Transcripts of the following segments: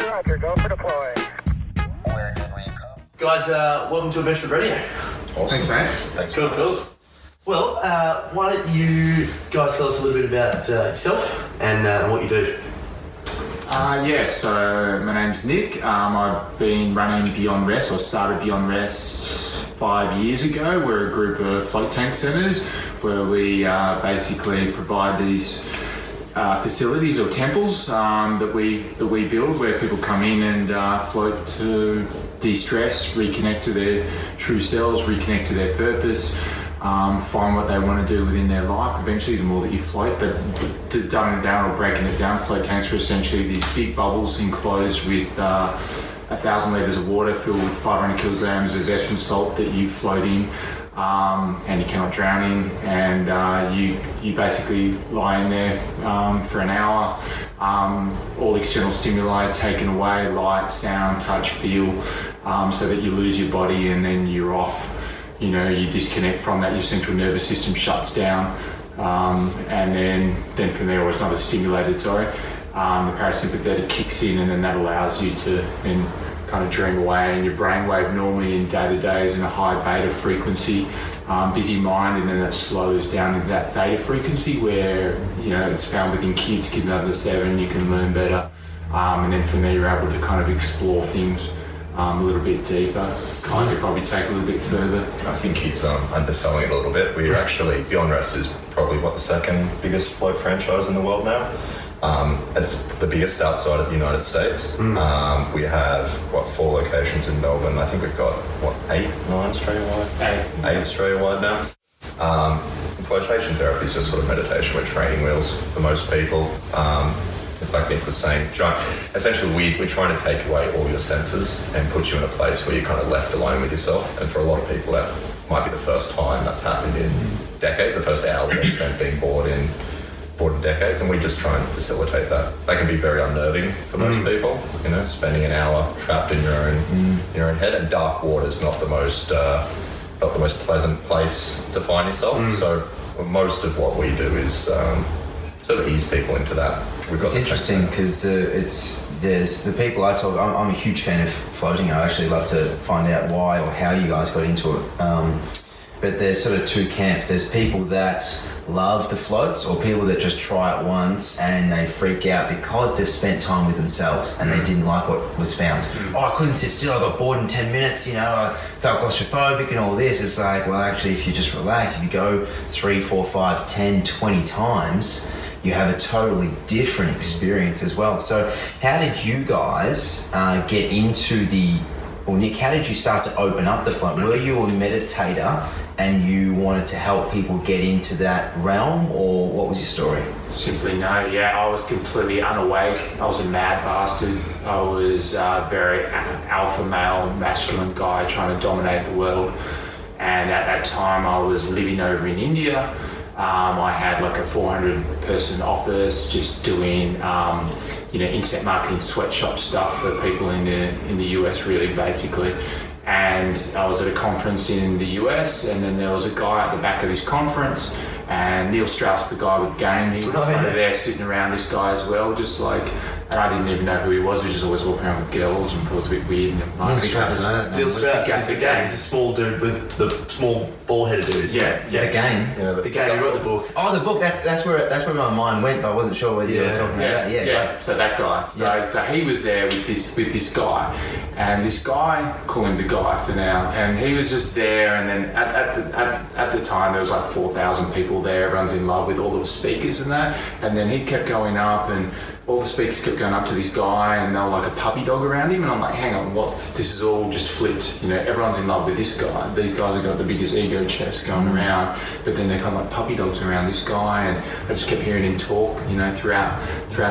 Roger, go for deploy. Guys, welcome to Adventure Radio. Awesome. Thanks, mate. Thanks. Cool. Well, why don't you guys tell us a little bit about yourself and what you do? So my name's Nick. I've been running Beyond Rest, or started Beyond Rest 5 years ago. We're a group of float tank centres where we basically provide these facilities or temples that we build, where people come in and float to de-stress, reconnect to their true selves, reconnect to their purpose, find what they want to do within their life eventually, the more that you float. But to dumbing it down or breaking it down, float tanks are essentially these big bubbles enclosed with 1,000 litres of water filled with 500 kilograms of Epsom salt that you float in, and you cannot drown in, and you basically lie in there for an hour. All external stimuli taken away, light, sound, touch, feel, so that you lose your body and then you're off. You disconnect from that, your central nervous system shuts down, and then from there, or it's not as stimulated, the parasympathetic kicks in, and then that allows you to then kind of dream away, and your brainwave normally in day-to-day is in a high beta frequency, busy mind, and then that slows down into that theta frequency where, it's found within kids under 7, you can learn better, and then from there you're able to kind of explore things a little bit deeper, kind of probably take a little bit further. I think he's underselling it a little bit. We're actually, Beyond Rest is probably the second biggest float franchise in the world now. It's the biggest outside of the United States. We have 4 locations in Melbourne. I think we've got 8, 9 Australia-wide? 8 Australia-wide now. Flotation therapy is just sort of meditation with training wheels for most people. Like Nick was saying, essentially we're trying to take away all your senses and put you in a place where you're kind of left alone with yourself. And for a lot of people, that might be the first time that's happened in decades, the first hour they've spent being bored in decades, and we just try and facilitate that. That can be very unnerving for most people, spending an hour trapped in your own head, and dark water is not the most pleasant place to find yourself. So most of what we do is sort of ease people into that. It's interesting because there's the people I talk. I'm a huge fan of floating. I actually love to find out why or how you guys got into it. But there's sort of 2 camps. There's people that love the floats, or people that just try it once and they freak out because they've spent time with themselves and they didn't like what was found. I couldn't sit still, I got bored in 10 minutes, I felt claustrophobic and all this. It's like, well, actually, if you just relax, if you go 3, 4, 5, 10, 20 times, you have a totally different experience as well. So how did you guys get into Nick, how did you start to open up the float? Were you a meditator and you wanted to help people get into that realm, or what was your story? Simply no, I was completely unawake. I was a mad bastard. I was a very alpha male, masculine guy trying to dominate the world. And at that time I was living over in India. I had a 400-person office just doing internet marketing sweatshop stuff for people in the US, really, basically. And I was at a conference in the US, and then there was a guy at the back of this conference, and Neil Strauss, the guy with Game, he was kind of there sitting around this guy as well, and I didn't even know who he was. He was just always walking around with girls and thought it was a bit weird. Neil Strauss is the Game. He's a small dude with the small ball-headed dudes. Yeah. The Game. The Game. He wrote the book. Oh, the book. That's where my mind went, but I wasn't sure whether you were talking about that. Yeah. So that guy. So he was there with this guy, and this guy, call him the guy for now, and he was just there. And then at the time there was 4,000 people there. Everyone's in love with all the speakers and that. And then he kept going up, and all the speakers kept going up to this guy, and they were like a puppy dog around him, and I'm like, hang on, this is all just flipped, everyone's in love with this guy. These guys have got the biggest ego chest going around, but then they're kind of like puppy dogs around this guy, and I just kept hearing him talk, throughout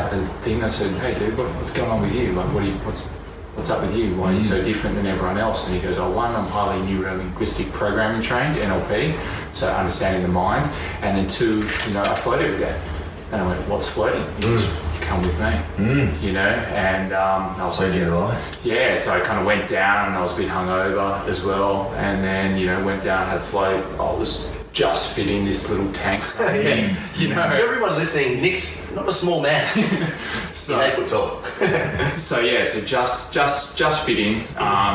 the thing. I said, hey dude, what's going on with you? What's up with you? Why are you so different than everyone else? And he goes, one, I'm highly neuro-linguistic programming trained, NLP, so understanding the mind, and then 2, I float every day. And I went, what's floating? He goes, come with me, and I was so like, yeah, so I kind of went down, and I was a bit hungover as well, and then, went down, had a float. I was just fit in this little tank thing, you know. Everyone listening, Nick's not a small man. So, He's 8 foot tall. so just fit in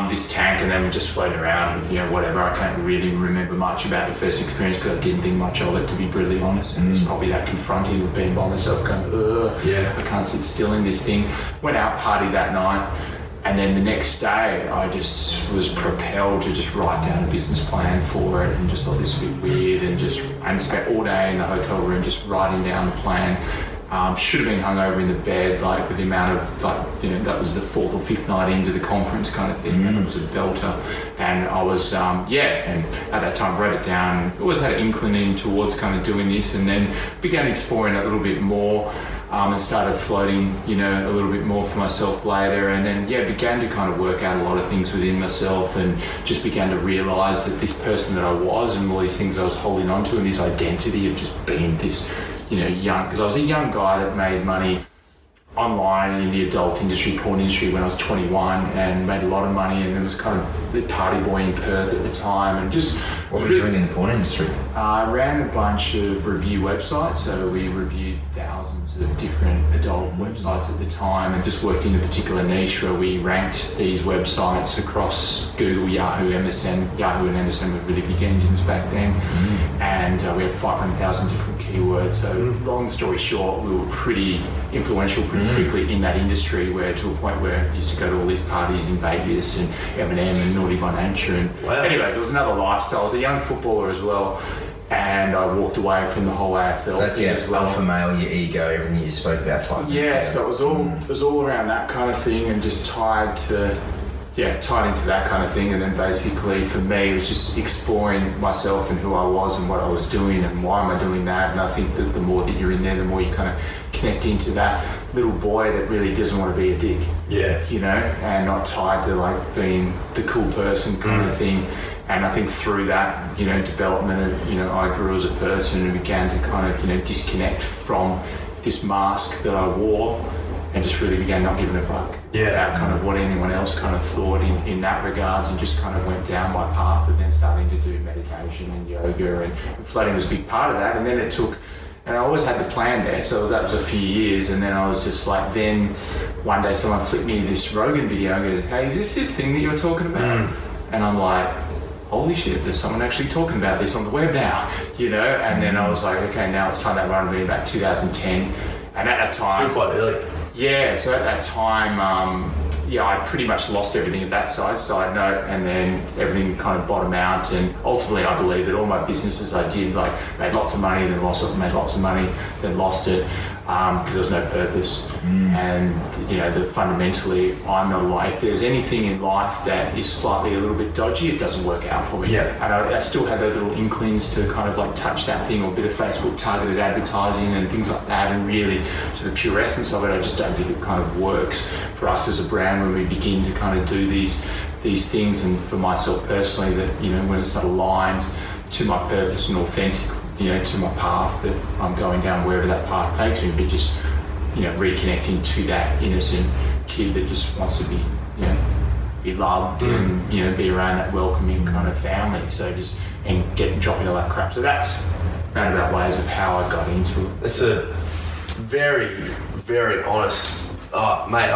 this tank, and then we just float around, you know, whatever. I can't really remember much about the first experience because I didn't think much of it, to be brutally honest. And it was probably that confronting with being by myself, going, ugh, I can't sit still in this thing. Went out, party that night. And then the next day, I just was propelled to just write down a business plan for it, and just thought this would be weird, and spent all day in the hotel room just writing down the plan. Should have been hungover in the bed, like with the amount of, like, you know, that was the 4th or 5th night into the conference kind of thing, and it was a belter. And I was, and at that time wrote it down. Always had an inclination towards kind of doing this, and then began exploring it a little bit more. And started floating, you know, a little bit more for myself later, and then began to kind of work out a lot of things within myself, and just began to realise that this person that I was, and all these things I was holding on to, and this identity of just being this, you know, young, because I was a young guy that made money online in the adult industry, porn industry, when I was 21, and made a lot of money, and it was kind of the party boy in Perth at the time, and just... What were you doing in the porn industry? I ran a bunch of review websites, so we reviewed thousands of different adult websites at the time, and just worked in a particular niche where we ranked these websites across Google, Yahoo, MSN. Yahoo and MSN were really big engines back then, and we had 500,000 different keywords. So long story short, we were pretty influential pretty quickly in that industry, where to a point where I used to go to all these parties in Vegas and Eminem and Naughty by Nature. And anyways, it was another lifestyle. I was a young footballer as well, and I walked away from the whole AFL So that's thing as well. alpha male, your ego, everything you spoke about 5 minutes ago. So it was all around that kind of thing, and just tied into that kind of thing. And then basically for me, it was just exploring myself and who I was and what I was doing and why am I doing that. And I think that the more that you're in there, the more you kind of connect into that little boy that really doesn't want to be a dick. Yeah. You know, and not tied to like being the cool person kind of thing. And I think through that, you know, development of, you know, I grew as a person and began to kind of, you know, disconnect from this mask that I wore, and just really began not giving a fuck about kind of what anyone else kind of thought in that regards, and just kind of went down my path of then starting to do meditation and yoga, and floating was a big part of that. And then it took, and I always had the plan there, so that was a few years, and then I was just like, then one day someone flipped me this Rogan video and goes, hey, is this thing that you're talking about? And I'm like, holy shit, there's someone actually talking about this on the web now, you know? And then I was like, okay, now it's time. That might have been about 2010. And at that time... Still quite early. Yeah, so at that time, I pretty much lost everything at that side note, and then everything kind of bottomed out, and ultimately I believe that all my businesses I did, like, made lots of money, then lost it, made lots of money, then lost it, because there was no purpose. And, you know, fundamentally, I know, like, if there's anything in life that is slightly a little bit dodgy, it doesn't work out for me. And I still have those little inklings to kind of like touch that thing, or a bit of Facebook targeted advertising and things like that, and really to the pure essence of it, I just don't think it kind of works for us as a brand when we begin to kind of do these things. And for myself personally, that, you know, when it's not aligned to my purpose and authentic, you know, to my path that I'm going down, wherever that path takes me, but just, you know, reconnecting to that innocent kid that just wants to be, you know, be loved and, you know, be around that welcoming kind of family. So just, and dropping all that crap. So that's roundabout ways of how I got into it. It's a very, very honest, mate,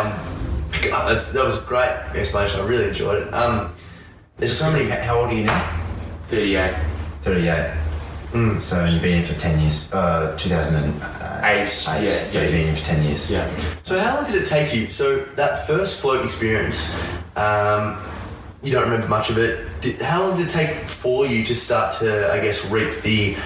that was a great explanation. I really enjoyed it. There's so many. How old are you now? 38. 38. So you've been in for 10 years. 2008. So you've been in for 10 years. Yeah. So how long did it take you? So that first float experience, you don't remember much of it. How long did it take for you to start to, I guess, reap the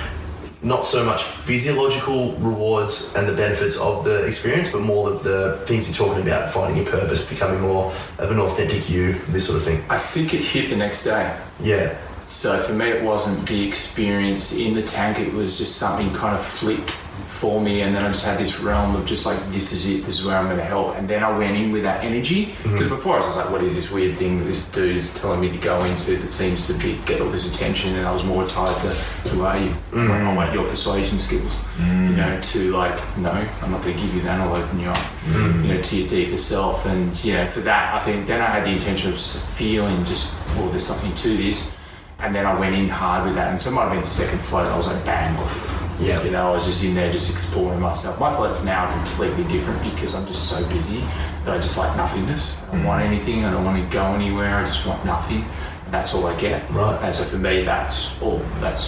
not so much physiological rewards and the benefits of the experience, but more of the things you're talking about, finding your purpose, becoming more of an authentic you, this sort of thing? I think it hit the next day. Yeah. So for me, it wasn't the experience in the tank, it was just something kind of flipped for me, and then I just had this realm of just like, this is it, this is where I'm going to help. And then I went in with that energy, because before I was just like, what is this weird thing that this dude is telling me to go into that seems to get all this attention? And I was more tied to, who are you? I want your persuasion skills, you know, to like, no, I'm not going to give you that, I'll open you up, you know, to your deeper self. And, you know, for that, I think then I had the intention of feeling just, well, there's something to this. And then I went in hard with that, and so it might have been the second float. I was like, bang. Yeah. You know, I was just in there just exploring myself. My floats now are completely different because I'm just so busy that I just like nothingness. I don't want anything. I don't want to go anywhere. I just want nothing. And that's all I get. Right. And so for me, that's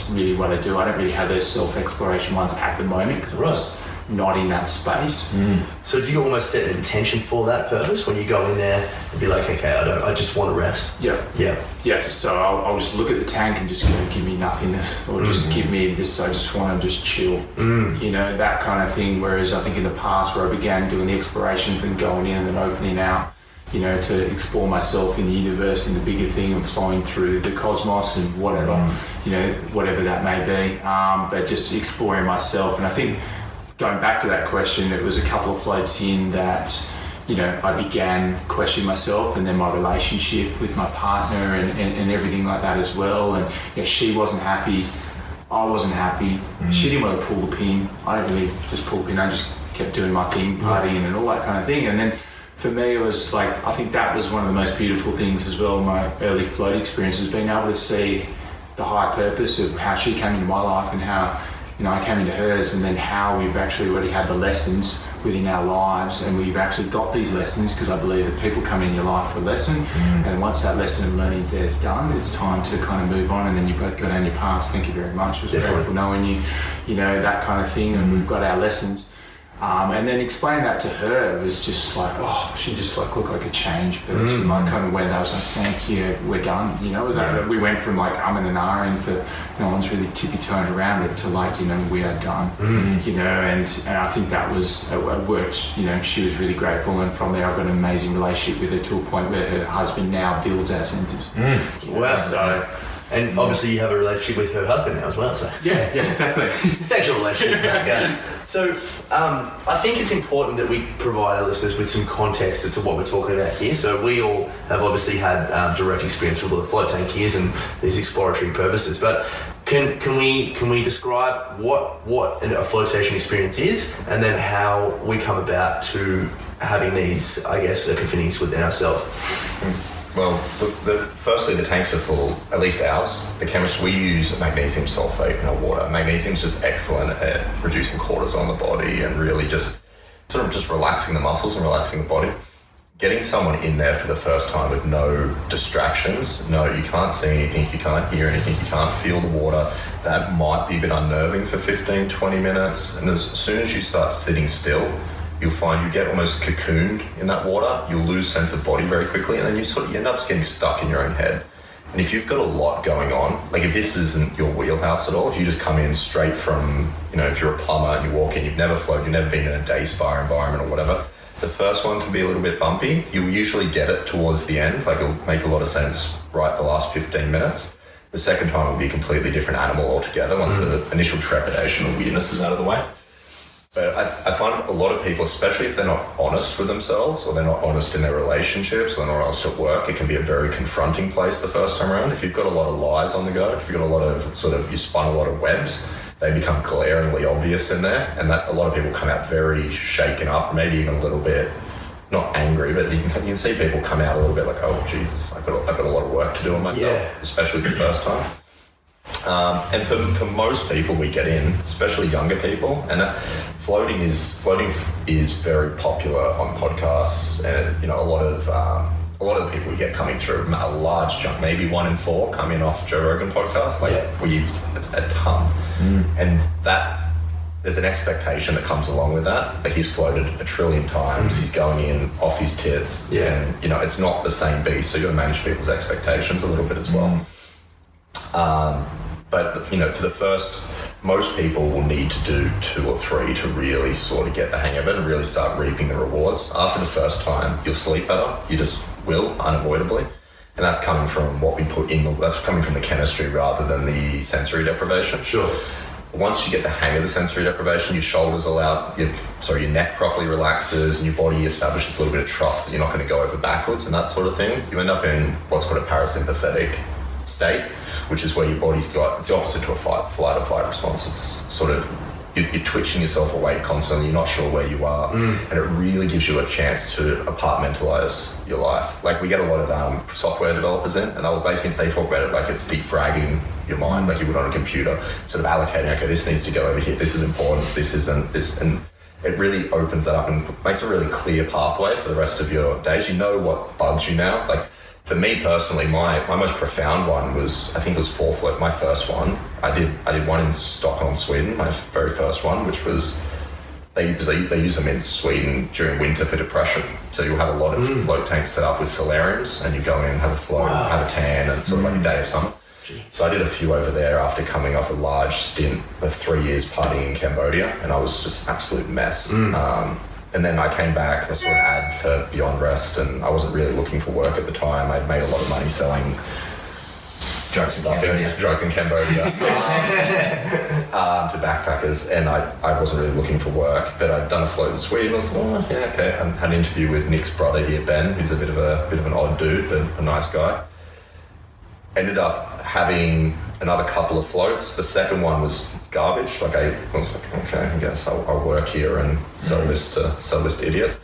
really what I do. I don't really have those self-exploration ones at the moment because I'm just not in that space. So do you almost set an intention for that purpose when you go in there and be like, okay, I just want to rest? Yeah, so I'll just look at the tank and just go, give me nothingness, or just give me this, I just want to just chill, you know, that kind of thing. Whereas I think in the past where I began doing the explorations and going in and then opening out, you know, to explore myself in the universe and the bigger thing and flowing through the cosmos and whatever, you know, whatever that may be, but just exploring myself. And I think going back to that question, it was a couple of floats in that, you know, I began questioning myself and then my relationship with my partner and everything like that as well. And you know, she wasn't happy, I wasn't happy. She didn't want to pull the pin. I didn't really just pull the pin, I just kept doing my thing, partying and all that kind of thing. And then for me, it was like, I think that was one of the most beautiful things as well, my early float experiences, being able to see the higher purpose of how she came into my life and how, you know, I came into hers, and then how we've actually already had the lessons within our lives, and we've actually got these lessons because I believe that people come in your life for a lesson, and once that lesson of learning is done, it's time to kind of move on, and then you both go down your paths. Thank you very much. It was grateful knowing you, you know, that kind of thing, and we've got our lessons. And then explaining that to her was just like, oh, she just like looked like a changed person. I kind of went, I was like, thank you, we're done. You know, we went from like and ahhing for no one's really tippy-toeing around it to like, you know, we are done. You know, and I think that was, it worked. You know, she was really grateful, and from there I've got an amazing relationship with her to a point where her husband now builds our centres. You know, Wow. So. And obviously you have a relationship with her husband now as well, so. Yeah, exactly. Sexual relationship. Okay. So I think it's important that we provide our listeners with some context as to what we're talking about here. So we all have obviously had direct experience with all the float tankiers and these exploratory purposes, but can we describe what a flotation experience is, and then how we come about to having these, I guess, epiphanies within ourselves? Well, firstly, the tanks are full, at least ours. The chemistry, we use magnesium sulfate in our water. Magnesium is just excellent at reducing cortisol in the body and really just sort of just relaxing the muscles and relaxing the body. Getting someone in there for the first time with no distractions, no, you can't see anything, you can't hear anything, you can't feel the water, that might be a bit unnerving for 15, 20 minutes. And as soon as you start sitting still, you'll find you get almost cocooned in that water. You'll lose sense of body very quickly, and then you end up getting stuck in your own head. And if you've got a lot going on, like if this isn't your wheelhouse at all, if you just come in straight from, you know, if you're a plumber and you walk in, you've never floated, you've never been in a day spa environment or whatever, the first one can be a little bit bumpy. You'll usually get it towards the end, like it'll make a lot of sense right the last 15 minutes. The second time will be a completely different animal altogether once the initial trepidation or weirdness is out of the way. But I find a lot of people, especially if they're not honest with themselves or they're not honest in their relationships or they're not honest at work, it can be a very confronting place the first time around. If you've got a lot of lies on the go, if you've got a lot of you spun a lot of webs, they become glaringly obvious in there, and that a lot of people come out very shaken up, maybe even a little bit, not angry, but you can see people come out a little bit like, oh Jesus, I've got a lot of work to do on myself, especially the first time. And for most people we get in, especially younger people, and floating is very popular on podcasts, and you know a lot of the people we get coming through, a large chunk, maybe 1 in 4 come in off Joe Rogan podcast, it's a ton, and that there's an expectation that comes along with that. Like he's floated 1 trillion times, he's going in off his tits, and you know it's not the same beast, so you got to manage people's expectations a little bit as well. But you know, for the first, most people will need to do 2 or 3 to really sort of get the hang of it and really start reaping the rewards. After the first time, you'll sleep better. You just will, unavoidably. And that's coming from what we put in that's coming from the chemistry rather than the sensory deprivation. Sure. Once you get the hang of the sensory deprivation, your shoulders allow, your neck properly relaxes and your body establishes a little bit of trust that you're not going to go over backwards and that sort of thing. You end up in what's called a parasympathetic state, which is where your body's got, it's the opposite to a flight or fight response. It's sort of you're twitching yourself awake constantly, you're not sure where you are, and it really gives you a chance to compartmentalize your life. Like we get a lot of software developers in, and they talk about it like it's defragging your mind, like you would on a computer, sort of allocating, okay, this needs to go over here, this is important, this isn't, this, and it really opens that up and makes a really clear pathway for the rest of your days. You know what bugs you now. Like for me personally, my most profound one was, I think it was fourth float, my first one. I did one in Stockholm, Sweden, my very first one, which was, they use them in Sweden during winter for depression. So you'll have a lot of float tanks set up with solariums, and you go in, have a float, have a tan, and sort of like a day of summer. So I did a few over there after coming off a large stint of 3 years partying in Cambodia, and I was just an absolute mess. And then I came back, I saw an ad for Beyond Rest, and I wasn't really looking for work at the time. I'd made a lot of money selling drugs in Cambodia to backpackers, and I wasn't really looking for work, but I'd done a float in Sweden. I was like, oh, yeah, okay. I had an interview with Nick's brother here, Ben, who's a bit of an odd dude, but a nice guy. Ended up having another couple of floats. The second one was garbage. Like I was like, okay, I guess I'll work here and sell this to idiots.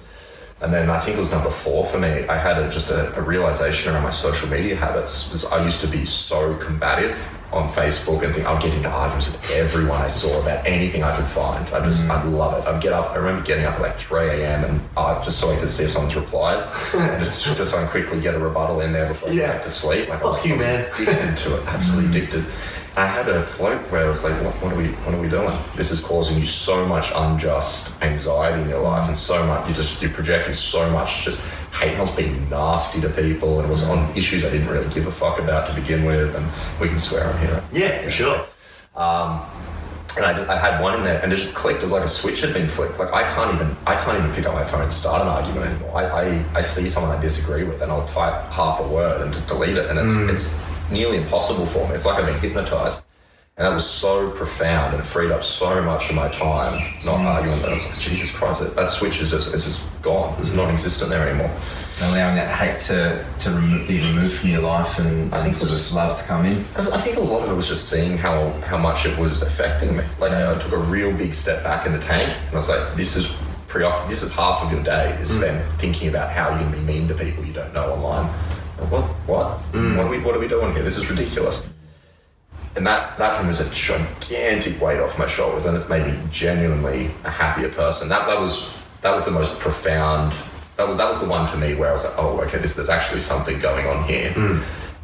And then I think it was number 4 for me. I had a realization around my social media habits. Because I used to be so combative on Facebook and think I'll get into arguments with everyone I saw about anything I could find. I'd love it. I'd get up. I remember getting up at like 3 a.m. and just so I could see if someone's replied, just so I can quickly get a rebuttal in there before I go back to sleep. Like, Fuck you, man. Addicted to it. Absolutely addicted. And I had a float where I was like, what are we doing? This is causing you so much unjust anxiety in your life, and so much you're projecting so much just hate. I was being nasty to people, and it was on issues I didn't really give a fuck about to begin with, and we can swear on here. Yeah, for sure. And I had one in there, and it just clicked. It was like a switch had been flicked. Like I can't even pick up my phone and start an argument anymore. I see someone I disagree with, and I'll type half a word and just delete it, and it's nearly impossible for me. It's like I've been hypnotized. And that was so profound, and it freed up so much of my time not arguing. But I was like, Jesus Christ, that switch is just gone. It's non-existent there anymore. Allowing that hate to be removed from your life, and I think sort of love to come in. I think a lot of it was just seeing how much it was affecting me. Like I took a real big step back in the tank, and I was like, this is half of your day is spent thinking about how you're going to be mean to people you don't know online. Like, what? What are we doing here? This is ridiculous. And that for me was a gigantic weight off my shoulders, and it's made me genuinely a happier person. That was the most profound. That was the one for me where I was like, oh, okay, there's actually something going on here.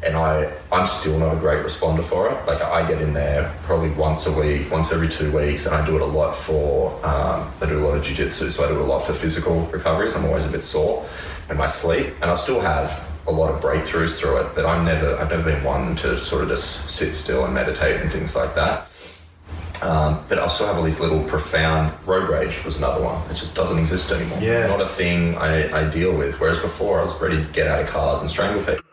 And I'm still not a great responder for it. Like I get in there probably once a week, once every 2 weeks, and I do it a lot for. I do a lot of jiu-jitsu, so I do a lot for physical recoveries. I'm always a bit sore in my sleep, and I still have a lot of breakthroughs through it, but I've never been one to sort of just sit still and meditate and things like that. But I still have all these little profound. Road rage was another one. It just doesn't exist anymore. Yeah. It's not a thing I deal with, whereas before I was ready to get out of cars and strangle people.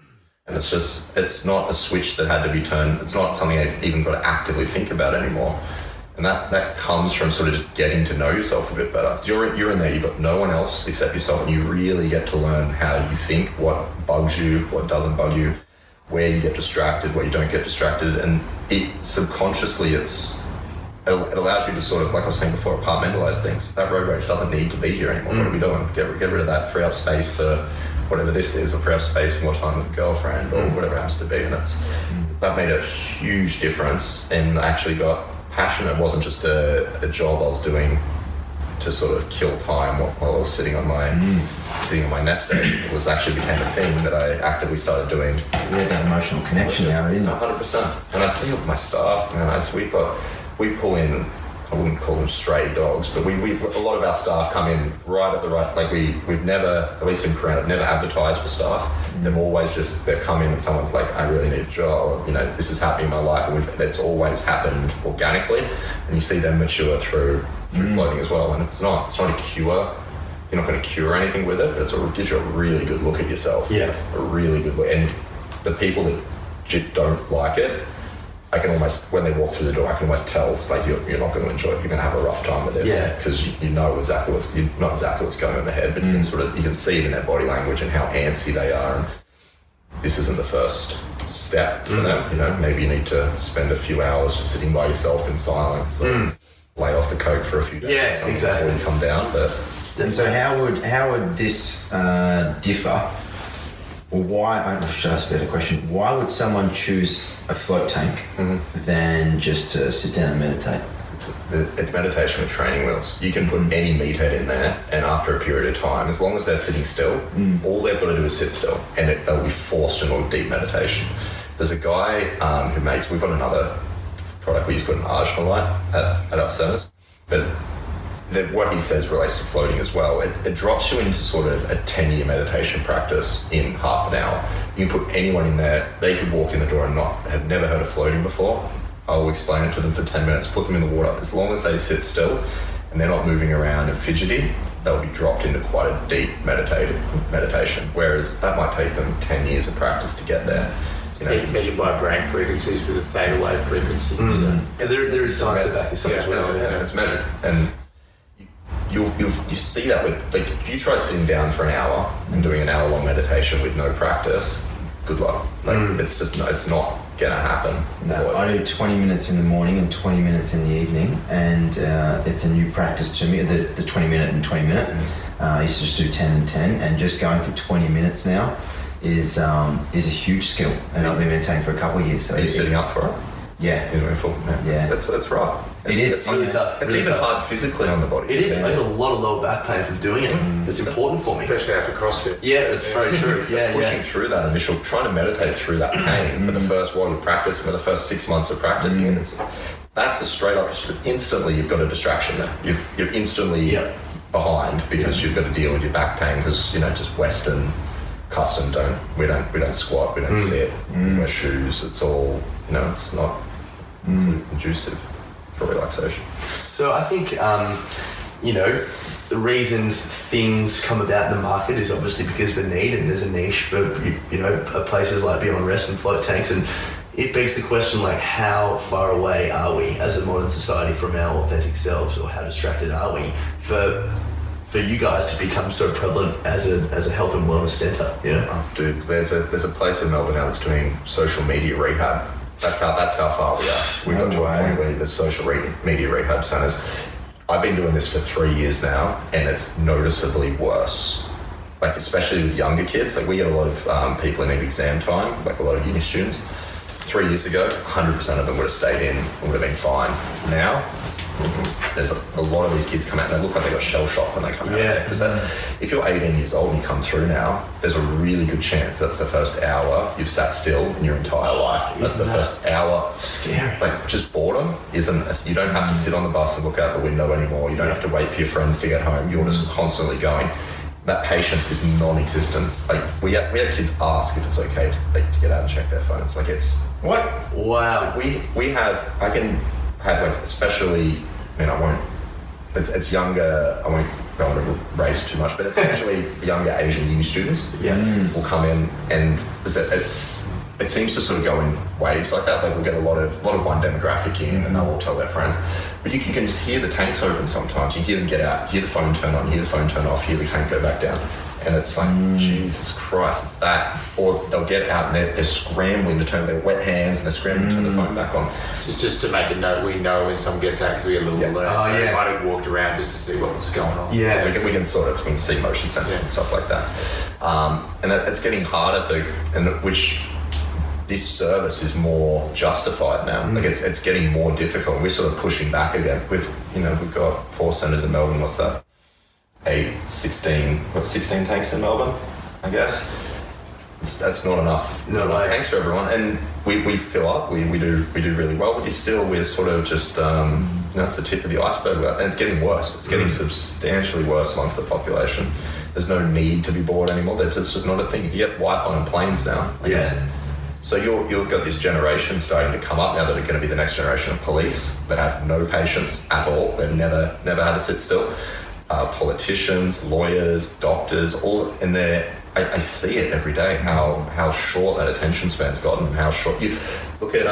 And it's not a switch that had to be turned. It's not something I've even got to actively think about anymore. And that comes from sort of just getting to know yourself a bit better. You're in there, you've got no one else except yourself, and you really get to learn how you think, what bugs you, what doesn't bug you, where you get distracted, where you don't get distracted, and it subconsciously it allows you to sort of, like I was saying before, compartmentalize things. That road rage doesn't need to be here anymore. What are we doing? Get rid of that, free up space for whatever this is, or free up space for more time with a girlfriend, or whatever it happens to be. And that made a huge difference, and I actually got passionate. It wasn't just a job I was doing to sort of kill time while I was sitting on my nest egg. It was actually became a thing that I actively started doing. Yeah, that emotional connection now, isn't it? 100%. And I see with my staff, man, we pull in, I wouldn't call them stray dogs, but we a lot of our staff come in right at the right, like we've never, at least in Korea, I've never advertised for staff. They've always they've come in and someone's like, I really need a job, or, this is happening in my life, and it's always happened organically, and you see them mature through floating as well. And it's not a cure. You're not going to cure anything with it, but it gives you a really good look at yourself. Yeah. A really good look. And the people that don't like it, I can almost, when they walk through the door, I can almost tell it's like you're not going to enjoy it. You're going to have a rough time with this. Yeah. Because you know exactly not exactly what's going on in their head, but you can see it in their body language and how antsy they are. And this isn't the first step for them. Maybe you need to spend a few hours just sitting by yourself in silence. lay off the coke for a few days. Yeah, or something exactly. Before you come down, but And so how would this differ, or why? Should I ask a better question? Why would someone choose a float tank than just to sit down and meditate? it's meditation with training wheels. You can put any meathead in there, and after a period of time, as long as they're sitting still, all they've got to do is sit still, and they'll be forced into a deep meditation. There's a guy who makes. We've got another product we use called an Arsenalite at our centres, but what he says relates to floating as well. It drops you into sort of a 10-year meditation practice in half an hour. You can put anyone in there. They could walk in the door and have never heard of floating before. I'll explain it to them for 10 minutes, put them in the water. As long as they sit still and they're not moving around and fidgety, they'll be dropped into quite a deep meditation. Whereas that might take them 10 years of practice to get there. Measured by brain frequencies with a fadeaway frequency. Yeah, there is science to back this up as well. It's measured. And you see that with, like, you try sitting down for an hour and doing an hour-long meditation with no practice, good luck. Like, it's not gonna happen. No, I do 20 minutes in the morning and 20 minutes in the evening, and it's a new practice to me, the 20 minute and 20 minute. I used to just do 10 and 10, and just going for 20 minutes now is a huge skill, and I've been meditating for a couple of years. So Are you sitting up for it? Yeah. Yeah. That's rough. It's really tough. It's Really even tough. hard physically on the body. It is. I have a lot of lower back pain from doing it. It's important for me. Especially after CrossFit. Yeah, that's very true. Yeah, Pushing through that initial, trying to meditate through that pain for the first while you practice, for the first 6 months of practicing it. That's a straight up, instantly you've got a distraction there. You're instantly behind because you've got to deal with your back pain because, just Western custom we don't squat, we don't sit, we wear shoes. It's all, it's not conducive for relaxation. So I think, the reasons things come about in the market is obviously because of a need, and there's a niche for, places like Beyond Rest and float tanks. And it begs the question, like, how far away are we as a modern society from our authentic selves, or how distracted are we for you guys to become so prevalent as a health and wellness centre? Oh, dude, there's a place in Melbourne now that's doing social media rehab. That's how far we are. We've got to a point where there's social media rehab centres. I've been doing this for 3 years now, and it's noticeably worse. Like, especially with younger kids. Like, we get a lot of people in exam time, like a lot of uni students. 3 years ago, 100% of them would have stayed in and would have been fine. Now, there's a lot of these kids come out and they look like they got shell shock when they come out. Yeah. Because if you're 18 years old and you come through now, there's a really good chance that's the first hour you've sat still in your entire life. That's the first hour. Scary. Like, just boredom isn't. You don't have to sit on the bus and look out the window anymore. You don't have to wait for your friends to get home. You're just constantly going. That patience is non-existent. Like, we have kids ask if it's okay to get out and check their phones. Like, it's What? Wow. I can have, like, especially, I won't, it's younger, I won't go on to race too much, but it's essentially younger Asian uni students will come in, and it seems to sort of go in waves like that. Like, we'll get a lot of one demographic in, and they'll all tell their friends. But you can just hear the tanks open sometimes. You hear them get out, hear the phone turn on, hear the phone turn off, hear the tank go back down. And it's like, Jesus Christ, it's that. Or they'll get out and they're scrambling to turn their wet hands, and they're scrambling to turn the phone back on. Just to make a note, we know when someone gets out because we get a little alert. So we might have walked around just to see what was going on. Yeah. We can see motion sensors and stuff like that. And it's getting harder which this service is more justified now. Like, it's getting more difficult. We're sort of pushing back again. We've got 4 centres in Melbourne. What's that? 16 tanks in Melbourne, I guess. That's not enough. No way. Tanks for everyone, and we fill up. We do really well, but we're sort of just it's the tip of the iceberg, and it's getting worse. It's getting substantially worse amongst the population. There's no need to be bored anymore. It's just not a thing. You get Wi-Fi on planes now. So you've got this generation starting to come up now that are going to be the next generation of police that have no patience at all. They've never had to sit still. Politicians, lawyers, doctors, all in there. I see it every day, how short that attention span's gotten, and how short. You look at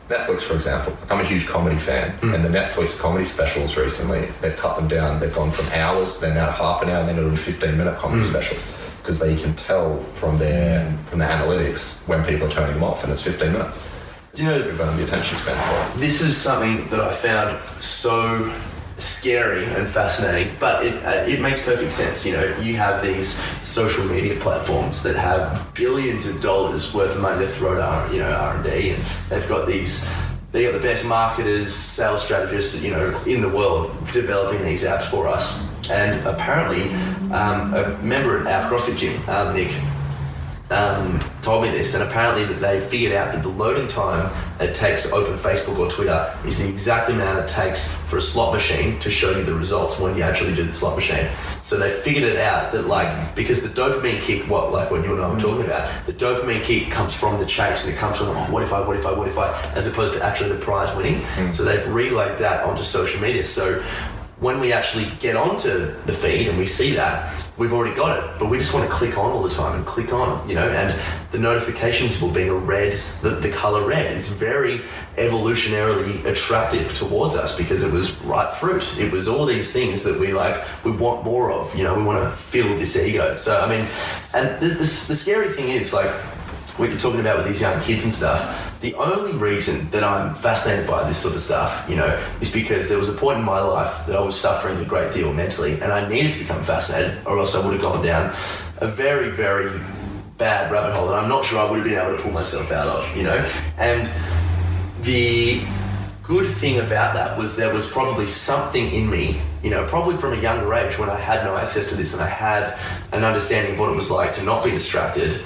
Netflix, for example. I'm a huge comedy fan, and the Netflix comedy specials recently, they've cut them down. They've gone from hours, they're now to half an hour, and then they're doing 15-minute comedy specials, because they can tell from their analytics when people are turning them off, and it's 15 minutes. Do you know, We've the attention span for it. this is something that I found so scary and fascinating, but it makes perfect sense. You know, you have these social media platforms that have billions of dollars worth of money to throw to R&D, and they got the best marketers, sales strategists, you know, in the world developing these apps for us. And apparently, a member at our CrossFit gym, Nick, told me this, and apparently that they figured out that the loading time it takes to open Facebook or Twitter is the exact amount it takes for a slot machine to show you the results when you actually do the slot machine. So they figured it out that, like, because the dopamine kick, what you and I were talking about, the dopamine kick comes from the chase, and it comes from what if I, as opposed to actually the prize winning. So they've relayed that onto social media. So when we actually get onto the feed and we see that, we've already got it, but we just want to click on all the time and click on, you know, and the notifications will be a red, the color red is very evolutionarily attractive towards us because it was ripe fruit. It was all these things that we want more of, you know, we want to fill this ego. So, I mean, and the scary thing is, like, what you're talking about with these young kids and stuff, the only reason that I'm fascinated by this sort of stuff, you know, is because there was a point in my life that I was suffering a great deal mentally, and I needed to become fascinated, or else I would have gone down a very, very bad rabbit hole that I'm not sure I would have been able to pull myself out of, you know. And the good thing about that was there was probably something in me, you know, probably from a younger age when I had no access to this and I had an understanding of what it was like to not be distracted,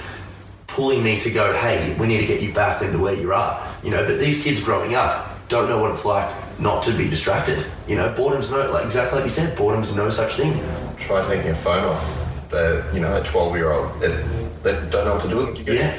pulling me to go, hey, we need to get you back into where you are, you know. But these kids growing up don't know what it's like not to be distracted, you know. Boredom's exactly like you said, boredom's no such thing. Try taking your phone off a 12-year-old that don't know what to do with it.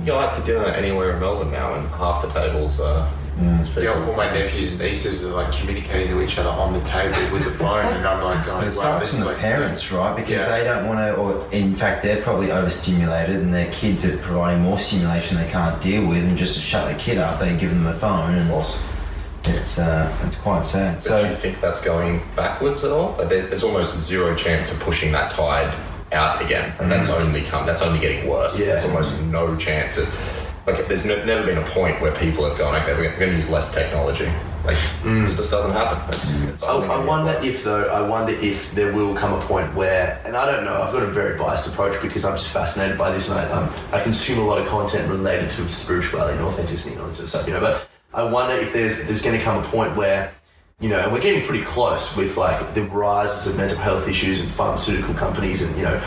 You go out to dinner anywhere in Melbourne now, and half the tables are all my nephews and nieces are like communicating to each other on the table with the phone, and I'm like going, it starts from the parents, right? Because they don't want to, or in fact they're probably overstimulated, and their kids are providing more stimulation they can't deal with, and just to shut the kid up, they give them a phone, and it's quite sad. But So do you think that's going backwards at all? Like there's almost zero chance of pushing that tide out again, and that's only getting worse. Yeah. There's almost no chance of. Like, there's never been a point where people have gone, okay, we're going to use less technology. Like, this just doesn't happen. I wonder if there will come a point where, and I don't know, I've got a very biased approach because I'm just fascinated by this, and I consume a lot of content related to spirituality and authenticity and all this sort of stuff, you know. But I wonder if there's going to come a point where, you know, and we're getting pretty close with, like, the rises of mental health issues and pharmaceutical companies, and, you know,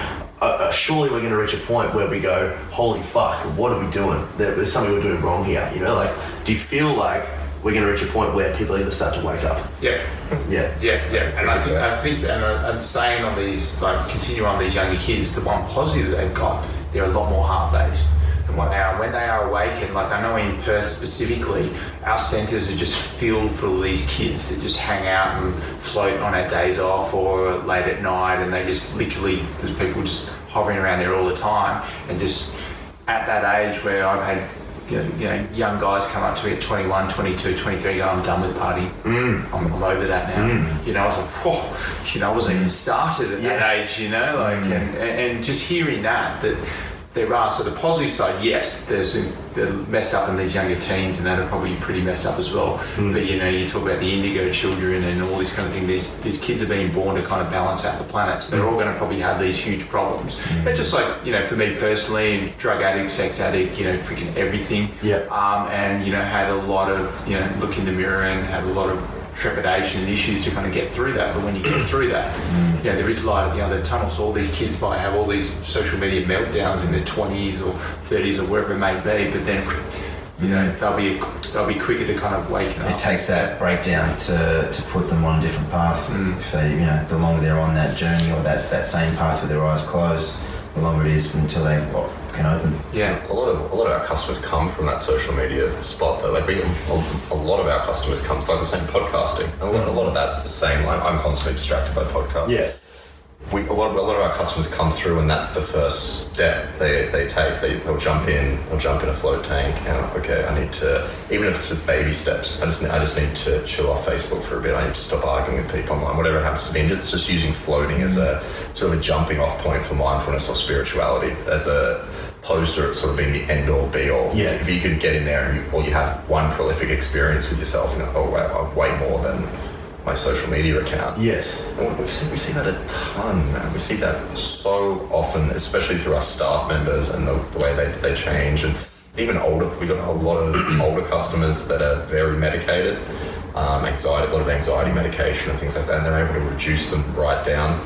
surely we're going to reach a point where we go, holy fuck, what are we doing? There's something we're doing wrong here, you know? Like, do you feel like we're going to reach a point where people are going to start to wake up? Yeah. And I think, and I'm saying on these, like, continue on these younger kids, the one positive that they've got, they're a lot more heart-based than what they are. When they are awakened, like, I know in Perth specifically, our centres are just filled full of these kids that just hang out and float on our days off or late at night, and they just literally, there's people just hovering around there all the time, and just at that age where I've had young guys come up to me at 21, 22, 23 go, I'm done with partying. I'm over that now. You know, I was like, whoa, you know, I wasn't even started at that age, you know, like, and just hearing that there are, so the positive side, yes, they're messed up in these younger teens, and that are probably pretty messed up as well. But, you know, you talk about the indigo children and all this kind of thing, these kids are being born to kind of balance out the planet, so they're all going to probably have these huge problems. But just like, you know, for me personally, drug addict, sex addict, you know, freaking everything. And, you know, had a lot of, you know, look in the mirror and had a lot of trepidation and issues to kind of get through that. But when you get through that, you know, there is light at the end of the tunnel. So all these kids might have all these social media meltdowns in their 20s or 30s or wherever it may be, but then, you know, they'll be quicker to kind of waken up. it takes that breakdown to put them on a different path. If they, you know, the longer they're on that journey or that same path with their eyes closed, the longer it is until they can open. Yeah, a lot of our customers come from that social media spot though. Like a lot of our customers come from the same podcasting. A lot of that's the same. I'm constantly distracted by podcasts. Yeah. A lot of our customers come through, and that's the first step they take. They'll jump in a float tank, and okay, I need to, even if it's just baby steps, I just need to chill off Facebook for a bit. I need to stop arguing with people online, whatever it happens to be. And it's just using floating as a sort of a jumping off point for mindfulness or spirituality as a opposed to it sort of being the end all be all. Yeah. If you can get in there and you have one prolific experience with yourself, oh wow, I'm way more than my social media account. Yes. And we see that a ton, man. We see that so often, especially through our staff members and the way they change. And even older, we got a lot of older customers that are very medicated, a lot of anxiety medication and things like that, and they're able to reduce them right down.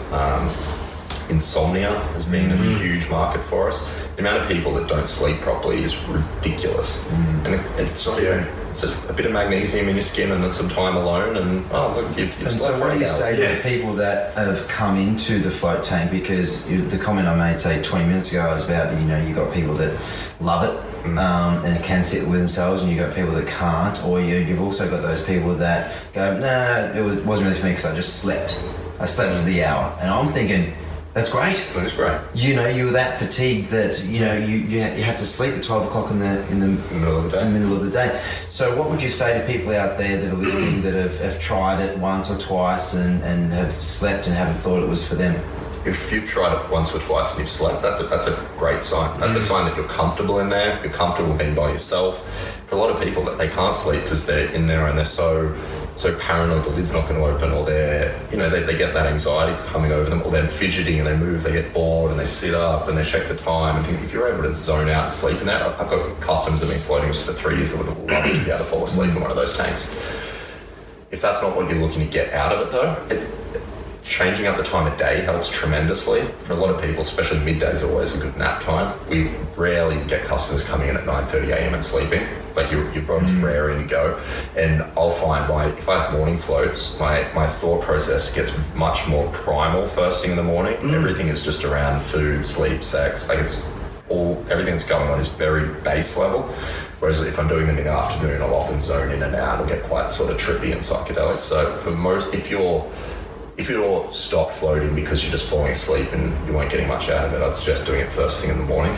Insomnia has been a huge market for us. The amount of people that don't sleep properly is ridiculous. And it's not even, it's just a bit of magnesium in your skin and then some time alone and look, you've And slept so for what do 8 you hours. say to the people that have come into the float tank? Because the comment I made, say 20 minutes ago, was about, you got people that love it and can sit with themselves, and you got people that can't, or you've also got those people that go, nah, it wasn't really for me because I just slept. I slept for the hour. And I'm thinking, that's great. That is great. You were that fatigued that you had to sleep at 12 o'clock in the Middle of the day. middle of the day. So what would you say to people out there that are listening that have tried it once or twice and have slept and haven't thought it was for them? If you've tried it once or twice and you've slept, that's a great sign. That's a sign that you're comfortable in there. You're comfortable being by yourself. For a lot of people, that they can't sleep because they're in there and they're so paranoid the lid's not going to open, or they get that anxiety coming over them, or they're fidgeting and they move, they get bored and they sit up and they check the time and think. If you're able to zone out and sleep in that, I've got customers that have been floating for 3 years that would love to be able to fall asleep in one of those tanks. If that's not what you're looking to get out of it though, it's changing up the time of day helps tremendously. For a lot of people, especially middays, are always a good nap time. We rarely get customers coming in at 9:30 a.m. and sleeping. Like your body's raring to go. And I'll find if I have morning floats, my thought process gets much more primal first thing in the morning. Everything is just around food, sleep, sex. Like everything that's going on is very base level. Whereas if I'm doing them in the afternoon, I'll often zone in and out or get quite sort of trippy and psychedelic. So for most, if you're stopped floating because you're just falling asleep and you weren't getting much out of it, I'd suggest doing it first thing in the morning.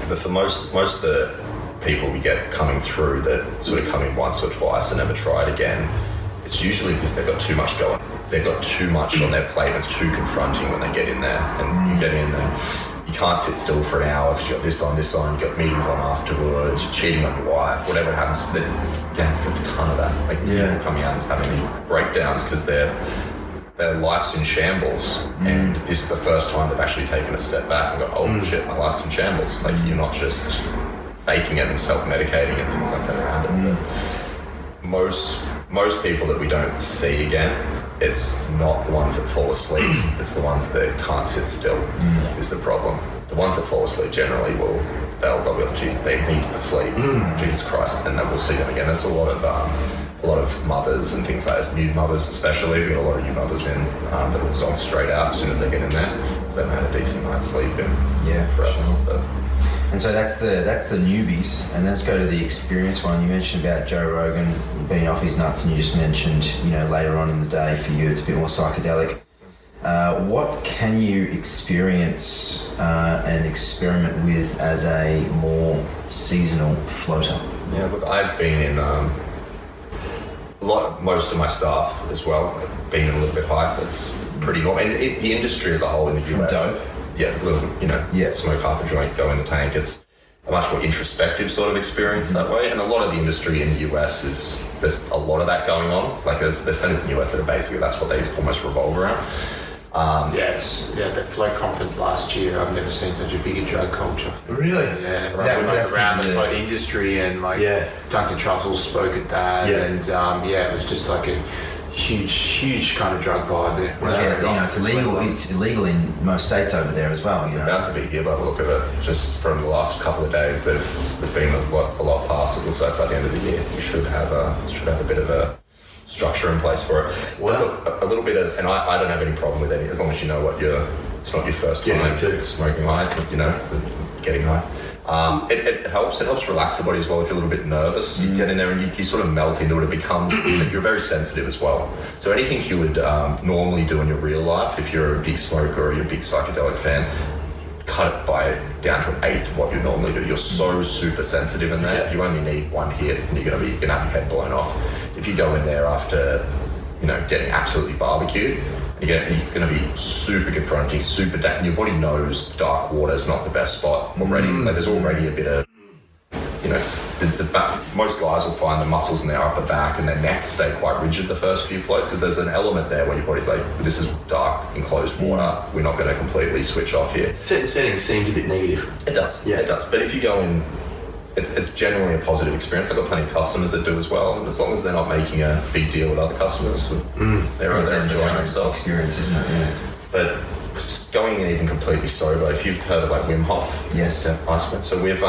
But for most of the people we get coming through that sort of come in once or twice and never try it again, it's usually because they've got too much going. They've got too much on their plate and it's too confronting when they get in there. And you get in there, you can't sit still for an hour because you've got this on, you've got meetings on afterwards, you're cheating on your wife, whatever happens. Again, there's a ton of that. Like people coming out and having breakdowns because their life's in shambles, and this is the first time they've actually taken a step back and go, oh shit, my life's in shambles. Like you're not just faking it and self-medicating and things like that around it. But most people that we don't see again, it's not the ones that fall asleep, it's the ones that can't sit still is the problem. The ones that fall asleep generally they'll be like, geez, they need the sleep, Jesus Christ, and then we'll see them again. There's a lot of mothers and things like that, new mothers especially. We get a lot of new mothers in that will zone straight out as soon as they get in there because they've had a decent night's sleep forever. Sure. And so that's the newbies, and let's go to the experienced one. You mentioned about Joe Rogan being off his nuts, and you just mentioned, later on in the day for you it's a bit more psychedelic. What can you experience and experiment with as a more seasonal floater? Yeah, look, I've been in most of my staff as well have been a little bit high. It's pretty normal, and the industry as a whole in the US. Dope. Yeah, a little, smoke half a joint, go in the tank. It's a much more introspective sort of experience that way. And a lot of the industry in the US there's a lot of that going on. Like there's things in the US that are basically, that's what they almost revolve around. That float conference last year, I've never seen such a big drug culture. Really? Yeah, That's around the float industry, and Duncan Trussell spoke at that, and it was just like a huge kind of drug vibe there. It's illegal in most states over there as well. It's about to be here by the look of it. Just from the last couple of days, there's been a lot passed. It looks like by the end of the year, we should have a bit of a structure in place for it. Well, look, a little bit of, and I don't have any problem with any, as long as you know what it's not your first time smoking high, getting high. It helps relax the body as well. If you're a little bit nervous, you get in there and you sort of melt into it. It becomes, you're very sensitive as well. So anything you would normally do in your real life, if you're a big smoker or you're a big psychedelic fan, cut it down to an eighth of what you normally do. You're so super sensitive in there. You only need one hit and you're gonna have your head blown off. If you go in there after, getting absolutely barbecued, Again, it's going to be super confronting, super dark. Your body knows dark water is not the best spot already. Like there's already a bit of, you know, the back, most guys will find the muscles in their upper back and their neck stay quite rigid the first few floats because there's an element there where your body's like, this is dark, enclosed water. We're not going to completely switch off here. Certain settings seems a bit negative. It does. Yeah, it does. But if you go in, it's generally a positive experience. I've got plenty of customers that do as well, and as long as they're not making a big deal with other customers, they're enjoying themselves. Experience, isn't it? Yeah. But just going in even completely sober, if you've heard of like Wim Hof, Yes. ice bath. So we've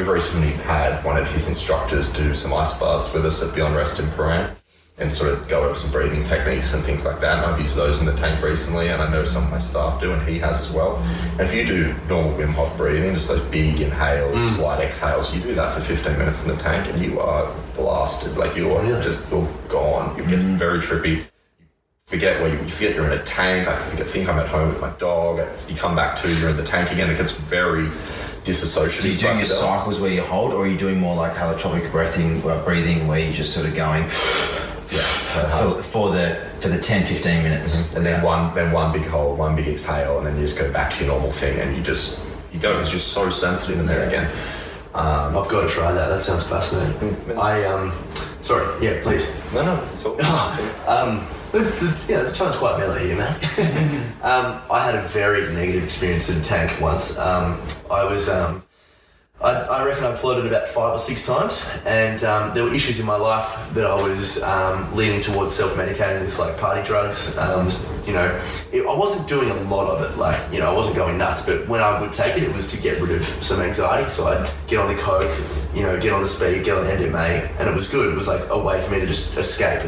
recently had one of his instructors do some ice baths with us at Beyond Rest in Paran and sort of go over some breathing techniques and things like that. And I've used those in the tank recently, and I know some of my staff do, and he has as well. And if you do normal Wim Hof breathing, just those big inhales, slight exhales, you do that for 15 minutes in the tank, and you are blasted. Like you are just gone. It gets very trippy. You forget you're in a tank. I think I'm at home with my dog. You come back to, you're in the tank again. It gets very disassociative. Do you doing your cycles where you hold, or are you doing more like holotropic breathing where you're just sort of going for the 10-15 minutes? And then one big hold, one big exhale, and then you just go back to your normal thing, and you go. It's just so sensitive in there again. I've got to try that. That sounds fascinating. Sorry. Yeah, please. No, it's all. The time's quite mellow here, man. I had a very negative experience in the tank once. I reckon I floated about 5 or 6 times, and there were issues in my life that I was leaning towards self-medicating with like party drugs. I wasn't doing a lot of it, I wasn't going nuts, but when I would take it, it was to get rid of some anxiety. So I'd get on the coke, get on the speed, get on the MDMA, and it was good. It was like a way for me to just escape,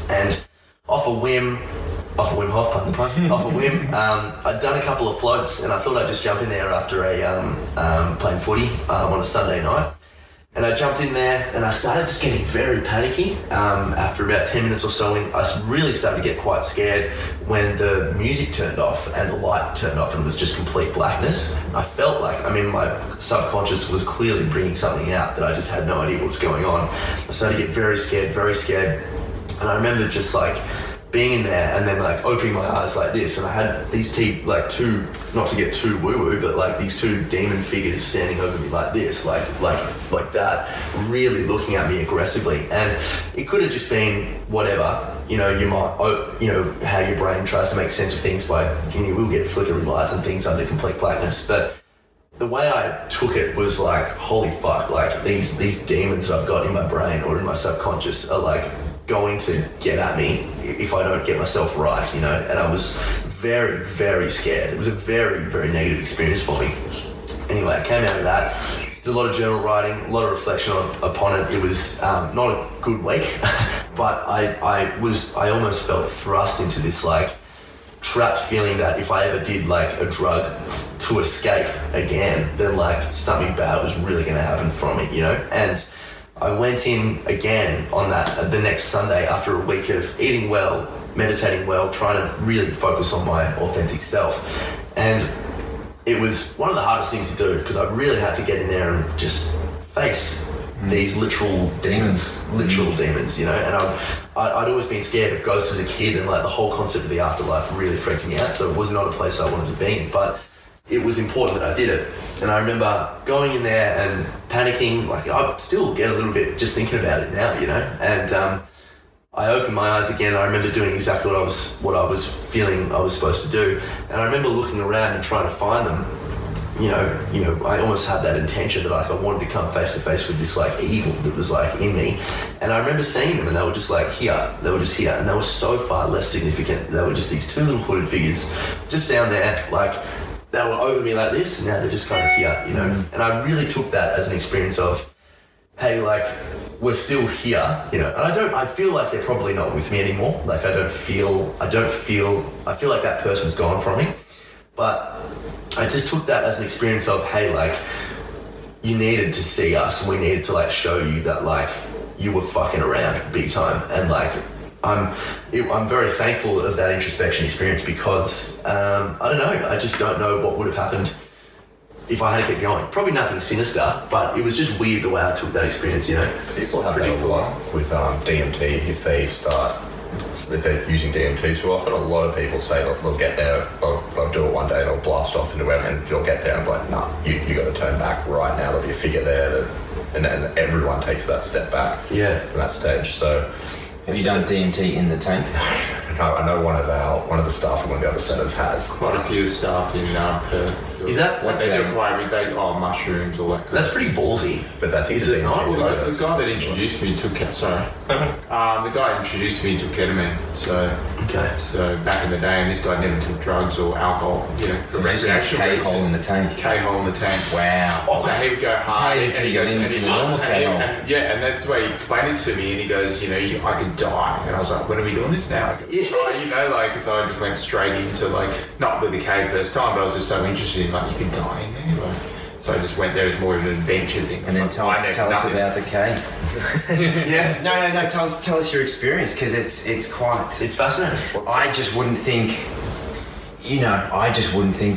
and off a whim, I'd done a couple of floats, and I thought I'd just jump in there after playing footy on a Sunday night. And I jumped in there, and I started just getting very panicky. After about 10 minutes or so in, I really started to get quite scared when the music turned off and the light turned off, and it was just complete blackness. I felt like, my subconscious was clearly bringing something out that I just had no idea what was going on. I started to get very scared. And I remember just like being in there and then like opening my eyes like this, and I had these two, not to get too woo-woo, but like these 2 demon figures standing over me like this, like that, really looking at me aggressively. And it could have just been whatever, you might, how your brain tries to make sense of things by, you will get flickering lights and things under complete blackness. But the way I took it was like, holy fuck, like these demons that I've got in my brain or in my subconscious are like going to get at me if I don't get myself right, and I was very, very scared. It was a very, very negative experience for me. Anyway, I came out of that, did a lot of journal writing, a lot of reflection upon it. It was not a good week, but I almost felt thrust into this like trapped feeling that if I ever did like a drug to escape again, then like something bad was really going to happen from it, and I went in again on that the next Sunday after a week of eating well, meditating well, trying to really focus on my authentic self. And it was one of the hardest things to do because I really had to get in there and just face these literal demons, and I'd always been scared of ghosts as a kid, and like the whole concept of the afterlife really freaked me out, so it was not a place I wanted to be in, but it was important that I did it. And I remember going in there and panicking, like I still get a little bit just thinking about it now, and I opened my eyes again. I remember doing exactly what I was feeling I was supposed to do, and I remember looking around and trying to find them. I almost had that intention that like I wanted to come face to face with this like evil that was like in me, and I remember seeing them, and they were just like here, and they were so far less significant. They were just these 2 little hooded figures just down there, like they were over me like this, and now they're just kind of here, and I really took that as an experience of, hey, like we're still here, and I feel like they're probably not with me anymore. Like I feel like that person's gone from me, but I just took that as an experience of, hey, like you needed to see us, and we needed to like show you that like you were fucking around big time. And like I'm very thankful of that introspection experience because I don't know, I just don't know what would have happened if I had to keep going. Probably nothing sinister, but it was just weird the way I took that experience, People have that a lot with DMT if they start if they're using DMT too often, a lot of people say they'll get there, they'll do it one day, they'll blast off into it, and you'll get there and be like, nah, you got to turn back right now. There'll be a figure there, and everyone takes that step back. Yeah. From that stage. So. Have you done DMT in the tank? No, I know one of the staff from one of the other centres has. Quite a few staff in Perth. Is that what they do? Mushrooms, all that. That's pretty ballsy. But I think is it not? Well, the guy that introduced me took the guy introduced me took ketamine. So back in the day, and this guy never took drugs or alcohol. You know, so just a K-hole in the tank. K-hole in the tank. Wow. Oh, so he would go hard, and he goes into the normal K-hole. And that's the way he explained it to me. And he goes, you know, I could die. And I was like, when are we doing this now? I go, you know, like, so I just went straight into like, not with the K first time, but I was just so interested in like, you could die in there. Like, so I just went there as more of an adventure thing. And then tell us about the K. Yeah. No. Tell us your experience, because it's fascinating. I just wouldn't think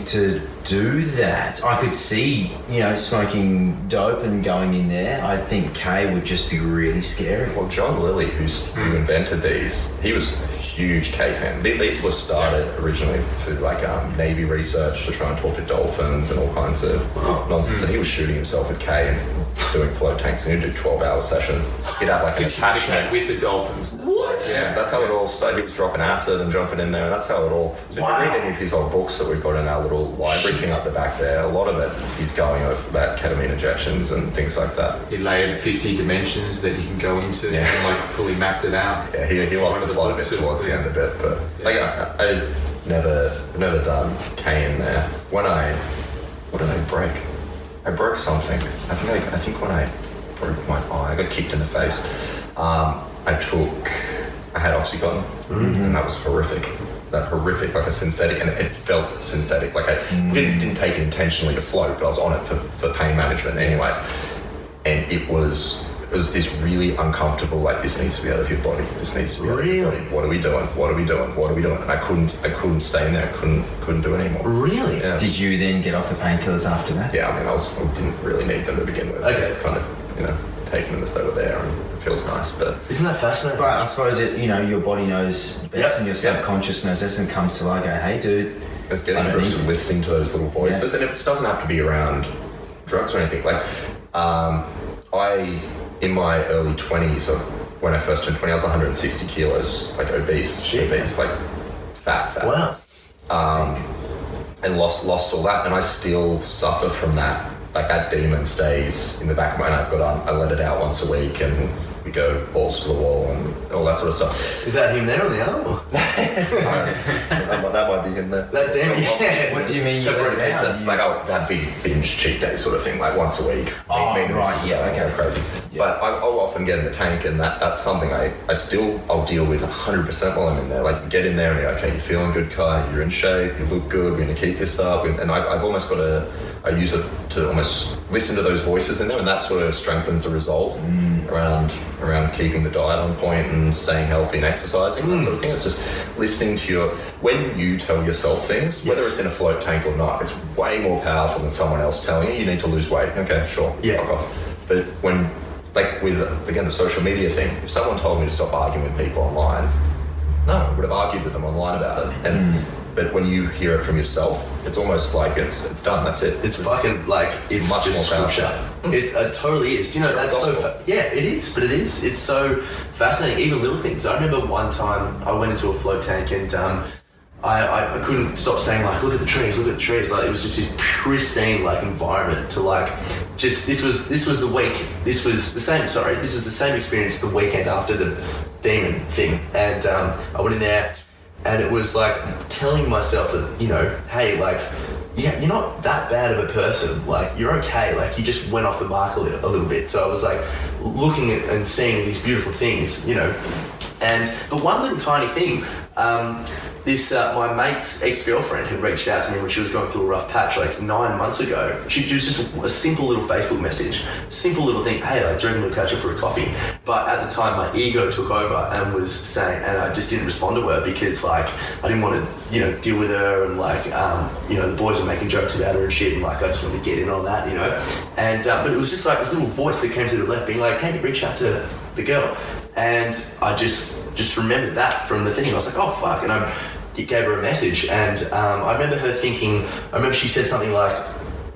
to do that. I could see, smoking dope and going in there. I think K would just be really scary. Well, John Lilly, who invented these, he was a huge K fan. These were started originally through like Navy research to try and talk to dolphins and all kinds of nonsense. And he was shooting himself with K and doing float tanks, and he'd do 12-hour sessions. He'd have like an attachment with the dolphins. What? Yeah, that's how it all started. He was dropping acid and jumping in there, and that's how it all. So if you read any of his old books that we've got in our little library thing up the back there, a lot of it he's going over about ketamine injections and things like that. He layered 50 dimensions that you can go into and like fully mapped it out. Yeah, he lost the plot a bit towards the end a bit, but like I never done K in there. What did I break? I broke something. I think when I broke my eye, I got kicked in the face. I had Oxycontin, and that was horrific. That horrific, like a synthetic, and it felt synthetic. Like I didn't take it intentionally to float, but I was on it for pain management anyway. And it was this really uncomfortable, like, this needs to be out of your body. This needs to be out of your body. What are we doing? What are we doing? What are we doing? And I couldn't stay in there. I couldn't do it anymore. Really? Yeah. Did you then get off the painkillers after that? Yeah, I mean, I didn't really need them to begin with. I was just kind of, taking them as they were there, and it feels nice. But isn't that fascinating? But I suppose your body knows best, and your subconscious knows this, and comes to like, hey, dude. It's getting groups of listening to those little voices, and if it doesn't have to be around drugs or anything, like in my early 20s, or when I first turned 20, I was 160 kilos, like obese, like fat. Wow. And lost all that, and I still suffer from that. Like, that demon stays in the back of my mind. I let it out once a week, and we go balls to the wall and all that sort of stuff. Is that him there on the arm? That might be him there. That demon. Yeah. What do you mean? You let it out? Like, I'll have big binge cheat day sort of thing, like once a week. Right, yeah, okay. Crazy. Yeah. But I'll often get in the tank, and that's something I'll deal with 100% while I'm in there. Like, you get in there and you're okay, you're feeling good, Kai, you're in shape, you look good, we're going to keep this up. And I've almost got I use it to almost listen to those voices in there, and that sort of strengthens the resolve around keeping the diet on point and staying healthy and exercising, that sort of thing. It's just listening to when you tell yourself things, whether it's in a float tank or not, it's way more powerful than someone else telling you need to lose weight. Okay, sure, fuck off. But when, like with, again, the social media thing, if someone told me to stop arguing with people online, no, I would have argued with them online about it. But when you hear it from yourself, it's almost like it's done. That's it. It's fucking like it's much just more scripture. It totally is. You know, that's so. Yeah, it is. But it is. It's so fascinating. Even little things. I remember one time I went into a float tank, and I couldn't stop saying, like, look at the trees, look at the trees. Like, it was just this pristine, like, environment to, like, just this was the week. This was the same. Sorry, this is the same experience the weekend after the demon thing, and I went in there. And it was like telling myself that, hey, like, yeah, you're not that bad of a person. Like, you're okay. Like, you just went off the mark a little bit. So I was like looking at and seeing these beautiful things, but one little tiny thing, my mate's ex-girlfriend had reached out to me when she was going through a rough patch like 9 months ago. She was just a simple little Facebook message, simple little thing, hey, like, do you reckon we'll catch up for a coffee? But at the time, my ego took over and was saying, and I just didn't respond to her because, like, I didn't want to, deal with her, and, like, the boys were making jokes about her and shit, and, like, I just wanted to get in on that, And, but it was just like this little voice that came to the left being like, hey, reach out to the girl. And I just just remembered that from the thing. I was like, oh fuck, and I gave her a message, and I remember her thinking. I remember she said something like,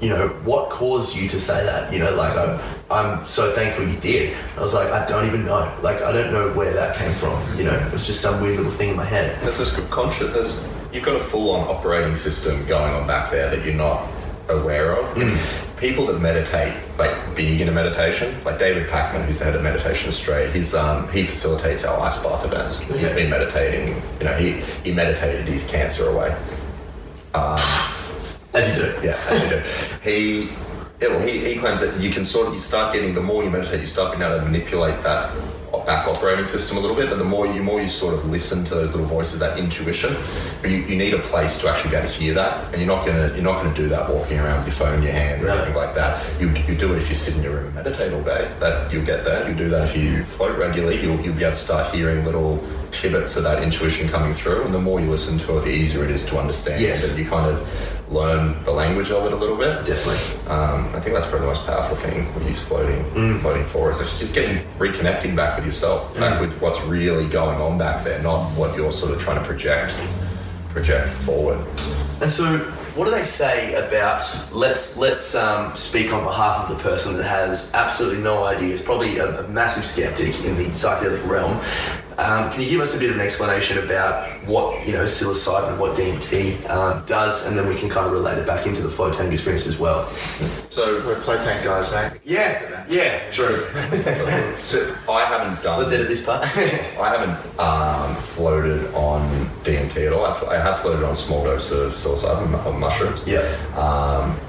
you know, what caused you to say that? You know, like I'm so thankful you did. I was like, I don't even know. Like I don't know where that came from. You know, it was just some weird little thing in my head. There's this conscious. You've got a full-on operating system going on back there that you're not aware of. People that meditate, like big into meditation, like David Packman, who's the head of Meditation Australia, he facilitates our ice bath events. Okay. He's been meditating. You know, he meditated his cancer away. As you do. Yeah, as you do. He claims that you start getting, the more you meditate, you start being able to manipulate that back operating system a little bit, but the more you sort of listen to those little voices, that intuition, you need a place to actually be able to hear that, and you're not gonna do that walking around with your phone in your hand or anything like that. You do it if you sit in your room and meditate all day. That you'll get that. You do that if you float regularly. You'll be able to start hearing little tidbits of that intuition coming through, and the more you listen to it, the easier it is to understand. Yes. And you kind of learn the language of it a little bit. Definitely. I think that's probably the most powerful thing we use floating for, is it's just reconnecting back with yourself, back with what's really going on back there, not what you're sort of trying to project forward. And so, what do they say about, let's speak on behalf of the person that has absolutely no idea, is probably a massive skeptic in the psychedelic realm. Can you give us a bit of an explanation about what, you know, psilocybin, what DMT does, and then we can kind of relate it back into the float tank experience as well. So we're float tank guys, mate. Yeah, true. So I haven't done. Let's edit this part. I haven't floated on DMT at all. I have floated on a small dose of psilocybin or mushrooms. Yeah.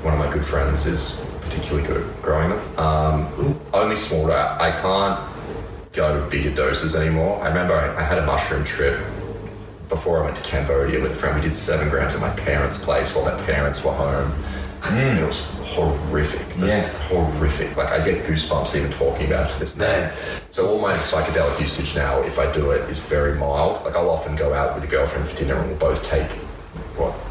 One of my good friends is particularly good at growing them. Only small. I can't go bigger doses anymore. I remember I had a mushroom trip before I went to Cambodia with a friend. We did 7 grams at my parents' place while their parents were home. And it was horrific. Horrific. Like I get goosebumps even talking about it to this day. So all my psychedelic usage now, if I do it, is very mild. Like I'll often go out with a girlfriend for dinner and we'll both take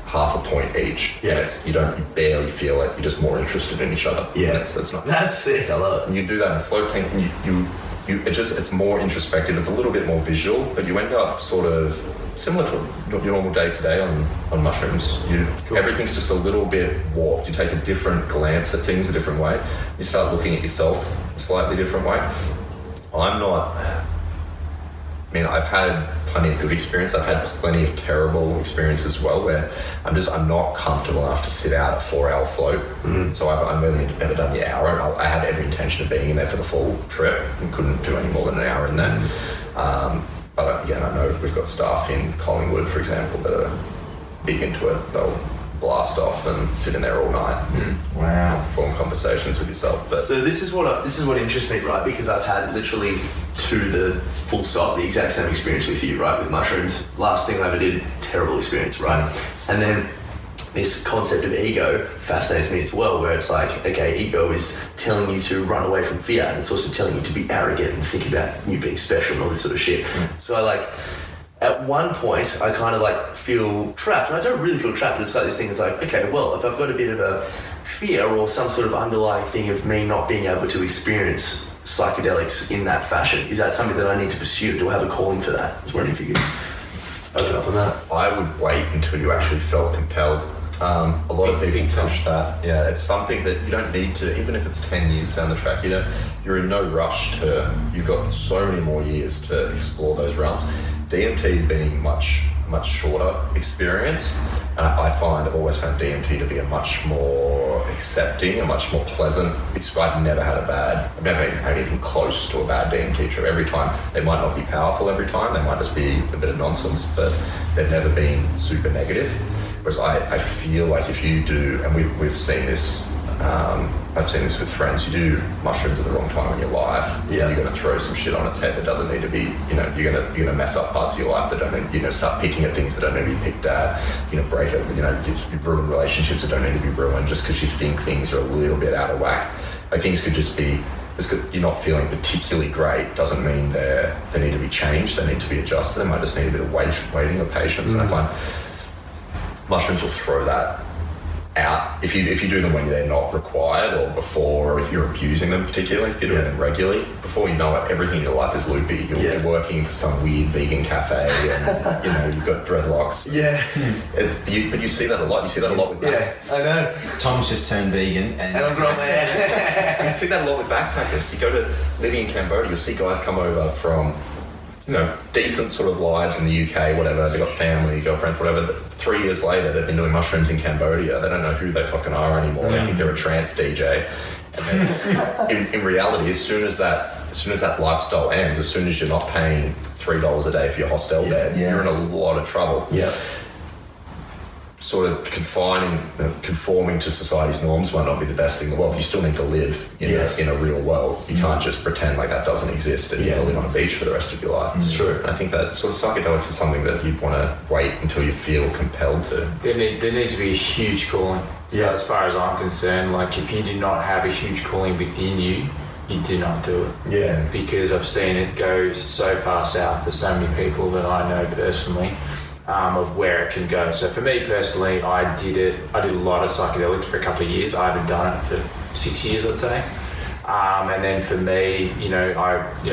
half a point each. Yeah. And you barely feel it. You're just more interested in each other. Yeah. That's not. That's sick. I love it. And you do that in a float tank, and it's more introspective. It's a little bit more visual, but you end up sort of similar to your normal day to day on mushrooms. Cool. Everything's just a little bit warped. You take a different glance at things a different way. You start looking at yourself a slightly different way. I've had plenty of good experience. I've had plenty of terrible experience as well, where I'm not comfortable enough to sit out a 4-hour float. So I've only ever done the hour, and I had every intention of being in there for the full trip and couldn't do any more than an hour in there. But again, I know we've got staff in Collingwood, for example, that are big into it. They'll blast off and sit in there all night. Wow. Form conversations with yourself. But So this is what interests me, right? Because I've had literally to the full stop the exact same experience with you, right? With mushrooms. Last thing I ever did, terrible experience, right? And then this concept of ego fascinates me as well, where it's like, okay, ego is telling you to run away from fear, and it's also telling you to be arrogant and think about you being special and all this sort of shit. So at one point, I kind of feel trapped, and I don't really feel trapped, but it's like this thing is like, okay, well, if I've got a bit of a fear or some sort of underlying thing of me not being able to experience psychedelics in that fashion, is that something that I need to pursue? Do I have a calling for that? I was wondering if you could open up on that. I would wait until you actually felt compelled. A lot of people push that. Yeah, it's something that you don't need to, even if it's 10 years down the track, you're in no rush to, you've got so many more years to explore those realms. DMT being much shorter experience, and I've always found DMT to be a much more accepting, a much more pleasant experience. I've never had anything close to a bad DMT trip. Every time, they might not be powerful every time, they might just be a bit of nonsense, but they've never been super negative. Whereas I feel like if you do, and we've seen this, I've seen this with friends, you do mushrooms at the wrong time in your life, yeah. You're going to throw some shit on its head that doesn't need to be, you're going to mess up parts of your life that don't need, start picking at things that don't need to be picked at, break it, you ruin relationships that don't need to be ruined just because you think things are a little bit out of whack. Like things could just be, you're not feeling particularly great doesn't mean they need to be changed, they need to be adjusted, they might just need a bit of waiting or patience. And I find mushrooms will throw that out, if you do them when they're not required or before, or if you're abusing them particularly, if you're doing them regularly, before you know it, everything in your life is loopy. You're working for some weird vegan cafe and you've got dreadlocks. Yeah. But you see that a lot. You see that a lot with Yeah, I know. Tom's just turned vegan and I'm growing my hair. You see that a lot with backpackers. You go to living in Cambodia, you'll see guys come over from, decent sort of lives in the UK, whatever. They've got family, girlfriends, whatever. 3 years later, they've been doing mushrooms in Cambodia. They don't know who they fucking are anymore. They think they're a trance DJ. And then, in reality, as soon as that lifestyle ends, as soon as you're not paying $3 a day for your hostel bed, you're in a lot of trouble. Yeah. Sort of conforming to society's norms might not be the best thing in the world. You still need to live in a real world. You can't just pretend like that doesn't exist and you're going to live on a beach for the rest of your life. It's true. And I think that sort of psychedelics is something that you'd want to wait until you feel compelled to. There needs to be a huge calling. So as far as I'm concerned, like if you do not have a huge calling within you, you do not do it. Yeah. Because I've seen it go so far south for so many people that I know personally. Of where it can go. So for me personally, I did a lot of psychedelics for a couple of years. I haven't done it for 6 years, I'd say. And then for me,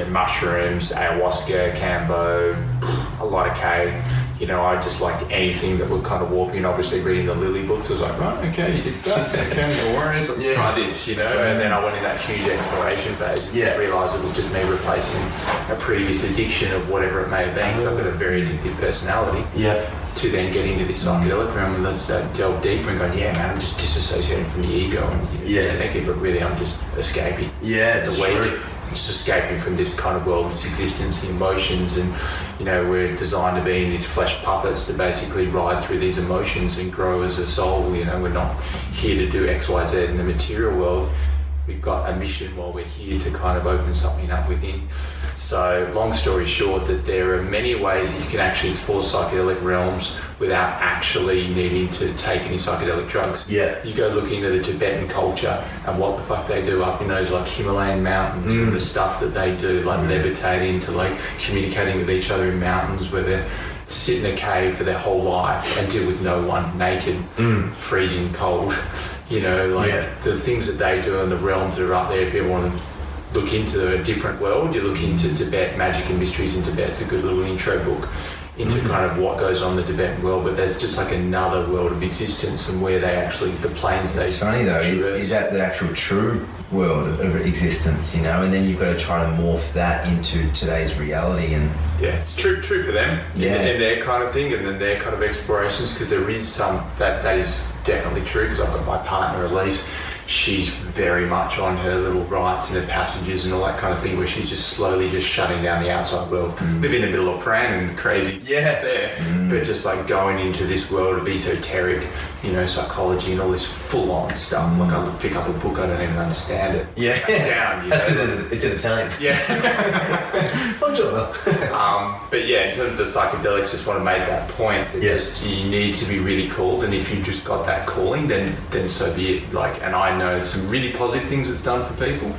mushrooms, ayahuasca, Cambo, a lot of K. I just liked anything that would kind of warp me. And obviously reading the Lily books, I was like, right, okay, you did that. Okay, no worries, let's try this, And then I went in that huge exploration phase and just realised it was just me replacing a previous addiction of whatever it may have been, because I've got a very addictive personality. Yeah. To then get into this psychedelic realm and let's delve deeper and go, yeah, man, I'm just disassociating from the ego and disconnected, but really I'm just escaping. Yeah, the weak. Just escaping from this kind of world, this existence, the emotions, and we're designed to be in these flesh puppets to basically ride through these emotions and grow as a soul. We're not here to do X, Y, Z in the material world. We've got a mission while we're here to kind of open something up within. So long story short, that there are many ways that you can actually explore psychedelic realms without actually needing to take any psychedelic drugs. Yeah. You go look into the Tibetan culture and what the fuck they do up in those like Himalayan mountains and the stuff that they do, like levitating to like communicating with each other in mountains where they're sit in a cave for their whole life and deal with no one, naked, freezing cold. The things that they do and the realms that are up there. If you want to look into a different world, you look into Tibet, Magic and Mysteries in Tibet. It's a good little intro book into kind of what goes on in the Tibetan world, but there's just like another world of existence and where they actually, the planes they... It's funny though, is that the actual true world of existence, and then you've got to try to morph that into today's reality and... Yeah, it's true for them in their kind of thing and then their kind of explorations, because there is some, that is definitely true, because I've got my partner Elise. She's very much on her little rites and her passages and all that kind of thing, where she's just slowly just shutting down the outside world. Live in the middle of Prang and crazy there, but just like going into this world of esoteric, psychology and all this full-on stuff. Like I pick up a book, I don't even understand it. Yeah, That's because it's in Italian. Yeah. But yeah, in terms of the psychedelics, just want to make that point that just you need to be really called, and if you just got that calling, then so be it. And I know some really positive things it's done for people,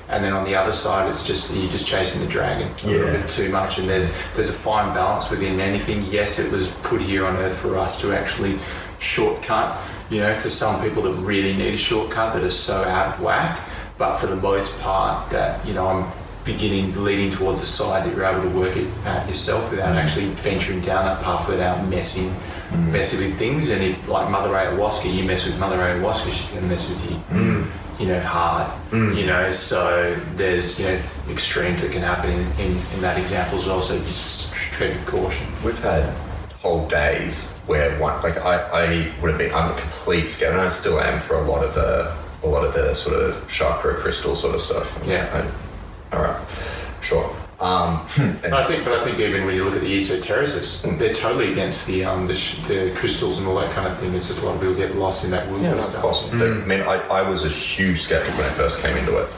and then on the other side, it's just you're just chasing the dragon a little bit too much, and there's a fine balance within anything. Yes, it was put here on earth for us to actually shortcut. For some people that really need a shortcut that are so out of whack, but for the most part, that I'm leading towards the side that you're able to work it out yourself without actually venturing down that path without messing with things. And if like Mother Ayahuasca, you mess with Mother Ayahuasca, she's going to mess with you, hard. So there's extremes that can happen in that example as well. So just tread with caution. We've had whole days where I would have been, I'm a complete skeptic, and I still am for a lot of the sort of chakra crystal sort of stuff. All right, sure. I think even when you look at the esotericists, they're totally against the crystals and all that kind of thing. It's just a lot of people get lost in that woo stuff. I was a huge skeptic when I first came into it.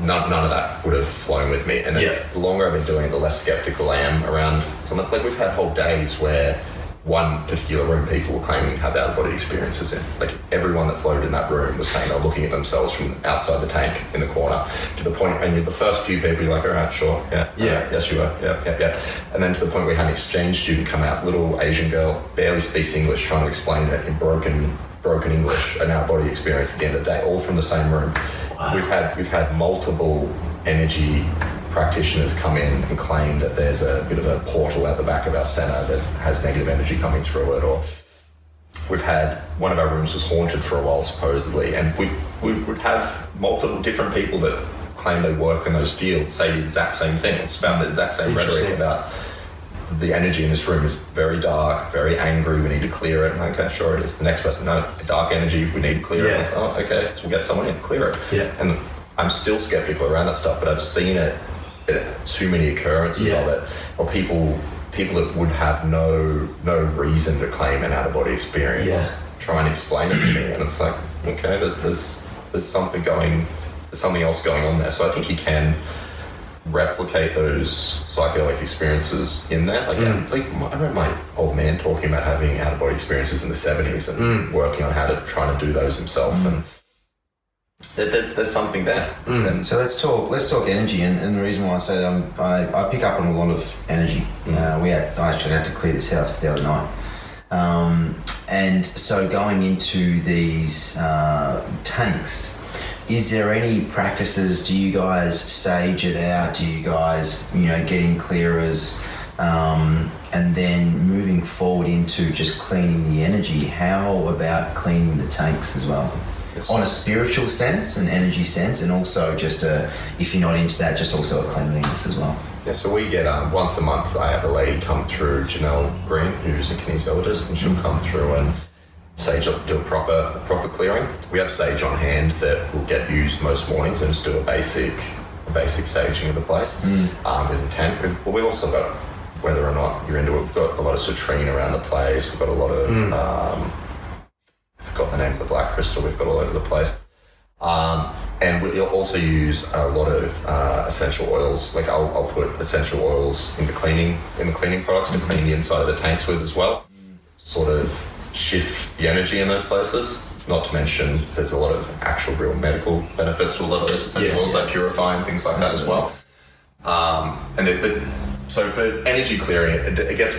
None of that would have flown with me. And the longer I've been doing it, the less skeptical I am around something. Like we've had whole days where one particular room people were claiming to have out-of-body experiences in. Like everyone that floated in that room was saying they're looking at themselves from outside the tank in the corner, to the point, and the first few people you're like, all right, sure, yes you are, yeah. And then to the point where we had an exchange student come out, little Asian girl, barely speaks English, trying to explain it in broken broken English, an out-of-body experience at the end of the day, all from the same room. Wow. We've had multiple energy practitioners come in and claim that there's a bit of a portal at the back of our centre that has negative energy coming through it, or we've had one of our rooms was haunted for a while supposedly, and we would have multiple different people that claim they work in those fields say the exact same thing, spout the exact same rhetoric about the energy in this room is very dark, very angry, we need to clear it. Okay, sure it is. The next person, no, dark energy, we need to clear it. Oh, okay, so we'll get someone in to clear it. Yeah. And I'm still skeptical around that stuff, but I've seen it, too many occurrences of it, or people that would have no reason to claim an out-of-body experience try and explain it to me, and it's like, okay, there's something else going on there. So I think you can replicate those psychedelic experiences in there. Like, like I remember my old man talking about having out-of-body experiences in the 70s and working on how to try to do those himself, and there's something there. So let's talk energy, and the reason why I say that I pick up on a lot of energy. I actually had to clear this house the other night, and so going into these tanks, is there any practices? Do you guys sage it out? Do you guys, getting clearers, and then moving forward into just cleaning the energy? How about cleaning the tanks as well? On a spiritual sense, an energy sense, and also just if you're not into that, just also a cleanliness as well. Yeah, so we get once a month. I have a lady come through, Janelle Green, who's a kinesiologist, and she'll come through and do a proper clearing. We have sage on hand that will get used most mornings, and just do a basic saging of the place. With intent. We've also got, whether or not you're into it, we've got a lot of citrine around the place. We've got a lot of got the name of the black crystal we've got all over the place, and we'll also use a lot of essential oils. Like I'll put essential oils in the cleaning products to clean the inside of the tanks with as well, sort of shift the energy in those places. Not to mention there's a lot of actual real medical benefits to a lot of those essential oils, like purify and things like that as well. So for energy clearing, it gets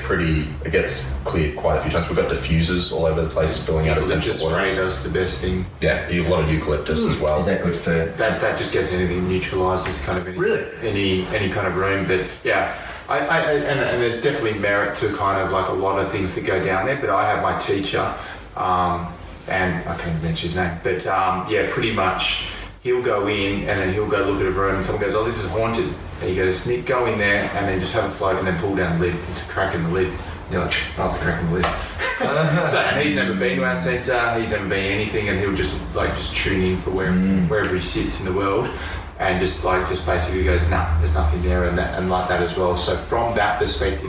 cleared quite a few times. We've got diffusers all over the place spilling out essential oils. Spray does the best thing. Yeah, a lot of eucalyptus as well. Is that good for that? Just gets anything, neutralises kind of any kind of room. But yeah, and there's definitely merit to kind of like a lot of things that go down there. But I have my teacher, and I can't mention his name, but pretty much he'll go in and then he'll go look at a room and someone goes, oh, this is haunted. And he goes, Nick, go in there and then just have a float and then pull down the lid. It's a crack in the lid. And you're like, oh, it's a crack in the lid. And he's never been to our centre, he's never been anything, and he'll just tune in for wherever he sits in the world, and just basically goes, nah, there's nothing there, and like that as well. So from that perspective,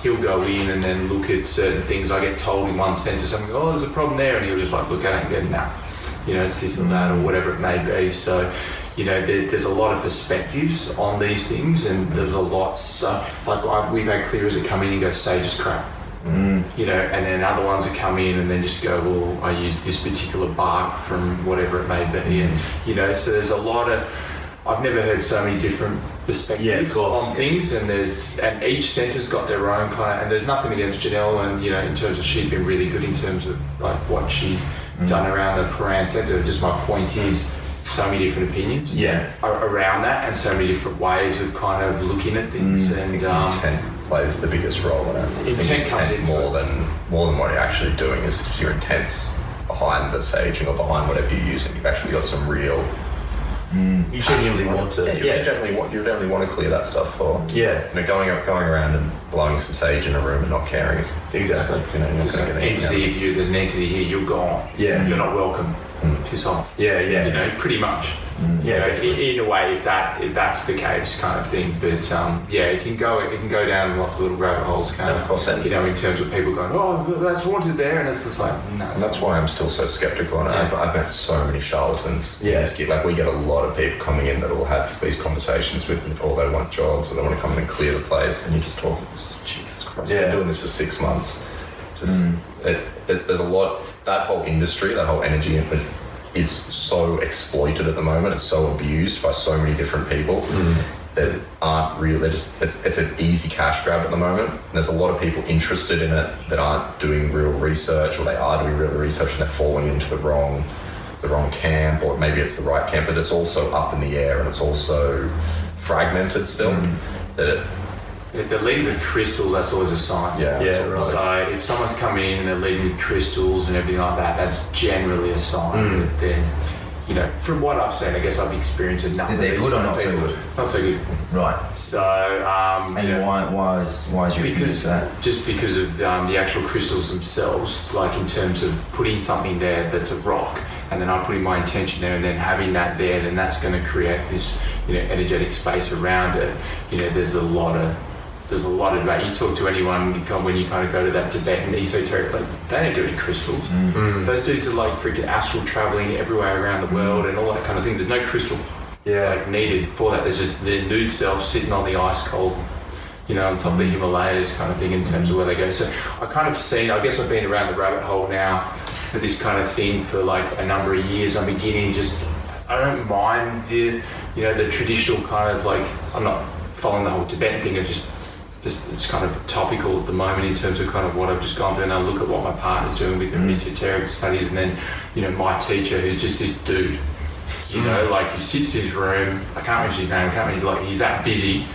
he'll go in and then look at certain things. I get told in one centre something, oh, there's a problem there, and he'll just look at it and go, nah, it's this and that or whatever it may be. So there's a lot of perspectives on these things, and there's a lot. So we've had clearers that come in and go, sage is crap. And then other ones that come in and then just go, well, I use this particular bark from whatever it may be, and so there's a lot of. I've never heard so many different perspectives on things, and each centre's got their own kind of. And there's nothing against Janelle, and in terms of she's been really good in terms of what she's done around the Paran Centre. Just my point is, so many different opinions around that, and so many different ways of kind of looking at things. And intent plays the biggest role in it. Intent comes in more than what you're actually doing is if your intent's behind the saging or behind whatever you're using. You've actually got some real. You genuinely want to. You definitely want to clear that stuff for. Going around and blowing some sage in a room and not caring is exactly. Just like an entity. If there's an entity here, you're gone. You're not welcome. Piss off. Pretty much. In a way, if that's the case, kind of thing. But it can go down lots of little rabbit holes. Of course, in terms of people going, oh, that's haunted there, and it's just like, no. And that's why I'm still so skeptical on it. I've met so many charlatans. We get a lot of people coming in that will have these conversations with me, or they want jobs, or they want to come in and clear the place, and you just talk, Jesus Christ, I've been doing this for 6 months. There's a lot. That whole industry, that whole energy is so exploited at the moment. It's so abused by so many different people. that aren't real. They're just it's an easy cash grab at the moment. And there's a lot of people interested in it that aren't doing real research, or they are doing real research and they're falling into the wrong camp, or maybe it's the right camp, but it's also up in the air and it's also fragmented still. That if they're leading with crystal, that's always a sign. Right. So if someone's coming in and they're leading with crystals and everything like that, that's generally a sign that then, you know, from what I've seen, I guess I've experienced enough. Did they good or not so good? Not so good. Right. So, And you know, why is your opinion because for that? just because of the actual crystals themselves, like in terms of putting something there that's a rock, and then I'm putting my intention there, and then having that there, then that's going to create this, you know, energetic space around it. You know, there's a lot of debate. You talk to anyone when you kind of go to that Tibetan esoteric, like they don't do any crystals. Those dudes are like freaking astral traveling everywhere around the world and all that kind of thing. There's no crystal like needed for that. There's just their nude self sitting on the ice cold, you know, on top of the Himalayas kind of thing in terms of where they go. So I kind of seen, I guess I've been around the rabbit hole now for this kind of thing for like a number of years. I'm beginning I don't mind the traditional kind of like, I'm not following the whole Tibetan thing. Just it's kind of topical at the moment in terms of kind of what I've just gone through, and I look at what my partner's doing with their esoteric studies, and then, you know, my teacher who's just this dude, you know, like he sits in his room, I can't mention his name, like he's that busy,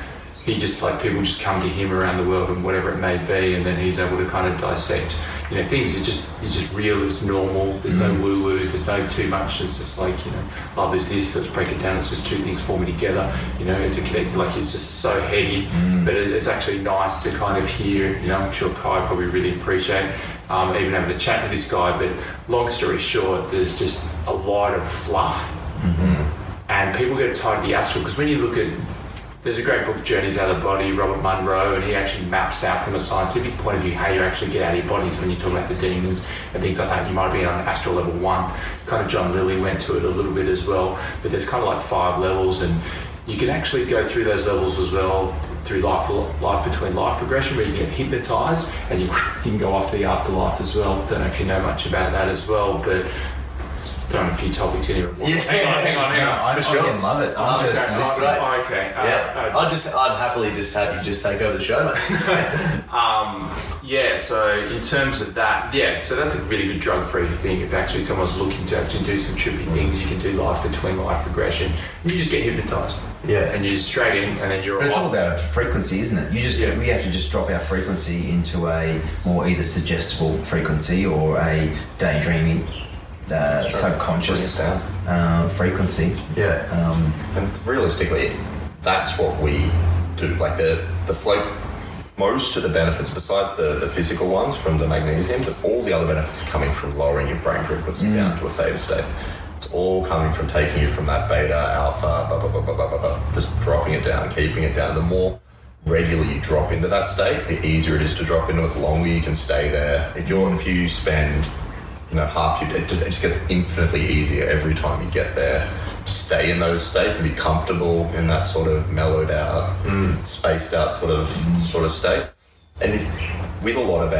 he just like people just come to him around the world and whatever it may be, and then he's able to kind of dissect, you know, things. It's just real, it's normal, there's no woo-woo, there's no too much, it's just like, you know, love is this, let's break it down, it's just two things forming together, you know, it's a connected, like it's just so heady, but it's actually nice to kind of hear, you know, I'm sure Kai probably really appreciate even having a chat to this guy, but long story short, there's just a lot of fluff, and people get tired of the astral, because when you look at, there's a great book, Journeys Out of the Body, Robert Monroe, and he actually maps out from a scientific point of view how you actually get out of your bodies when you talk about the demons and things like that. You might be on astral level 1. Kind of John Lilly went to it a little bit as well, but there's kind of like 5 levels, and you can actually go through those levels as well through life between life regression, where you get hypnotized and you can go off to the afterlife as well. Don't know if you know much about that as well, but throwing a few topics in here. Hang on. No, I fucking love it. I'm just listening. Okay. I'd happily just have you just take over the show, mate. So in terms of that, so that's a really good drug-free thing. If actually someone's looking to actually do some trippy things, you can do life between life regression. And you just get hypnotized. Yeah. And you're just straight in, and then you're But it's all about frequency, isn't it? We have to just drop our frequency into a more either suggestible frequency or a daydreaming subconscious frequency. And realistically, that's what we do. Like the float, most of the benefits, besides the physical ones from the magnesium, but all the other benefits are coming from lowering your brain frequency down to a theta state. It's all coming from taking you from that beta, alpha, just dropping it down, keeping it down. The more regularly you drop into that state, the easier it is to drop into it, the longer you can stay there. If you spend, you know, half your day, it just gets infinitely easier every time you get there to stay in those states and be comfortable in that sort of mellowed out, spaced out sort of state. And with a lot of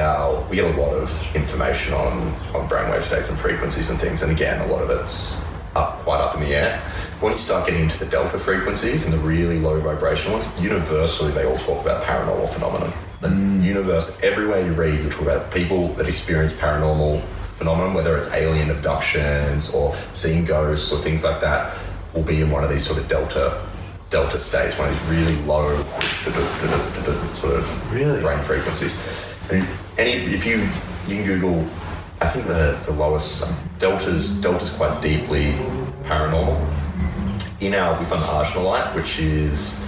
we get a lot of information on brainwave states and frequencies and things, and again, a lot of it's quite up in the air. When you start getting into the delta frequencies and the really low vibration ones, universally they all talk about paranormal phenomenon. The universe, everywhere you read, you talk about people that experience paranormal phenomenon, whether it's alien abductions or seeing ghosts or things like that, will be in one of these sort of delta states, one of these really low sort of brain frequencies. And if you can Google, I think the lowest delta's quite deeply paranormal. We've got an Arsenalite, which is,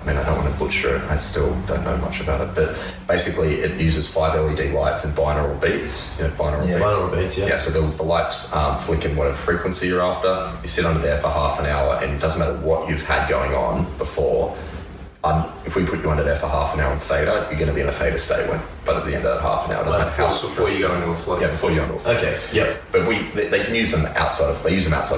I mean, I don't want to butcher it, I still don't know much about it, but basically it uses 5 LED lights and binaural beats. You know, binaural beats. Yeah, so the lights flick in whatever frequency you're after. You sit under there for half an hour, and it doesn't matter what you've had going on before. If we put you under there for half an hour in theta, you're going to be in a theta state but at the end of that half an hour, doesn't matter how before you go into a float. Yeah, before you go into a float. Okay, yep. But they can use them outside of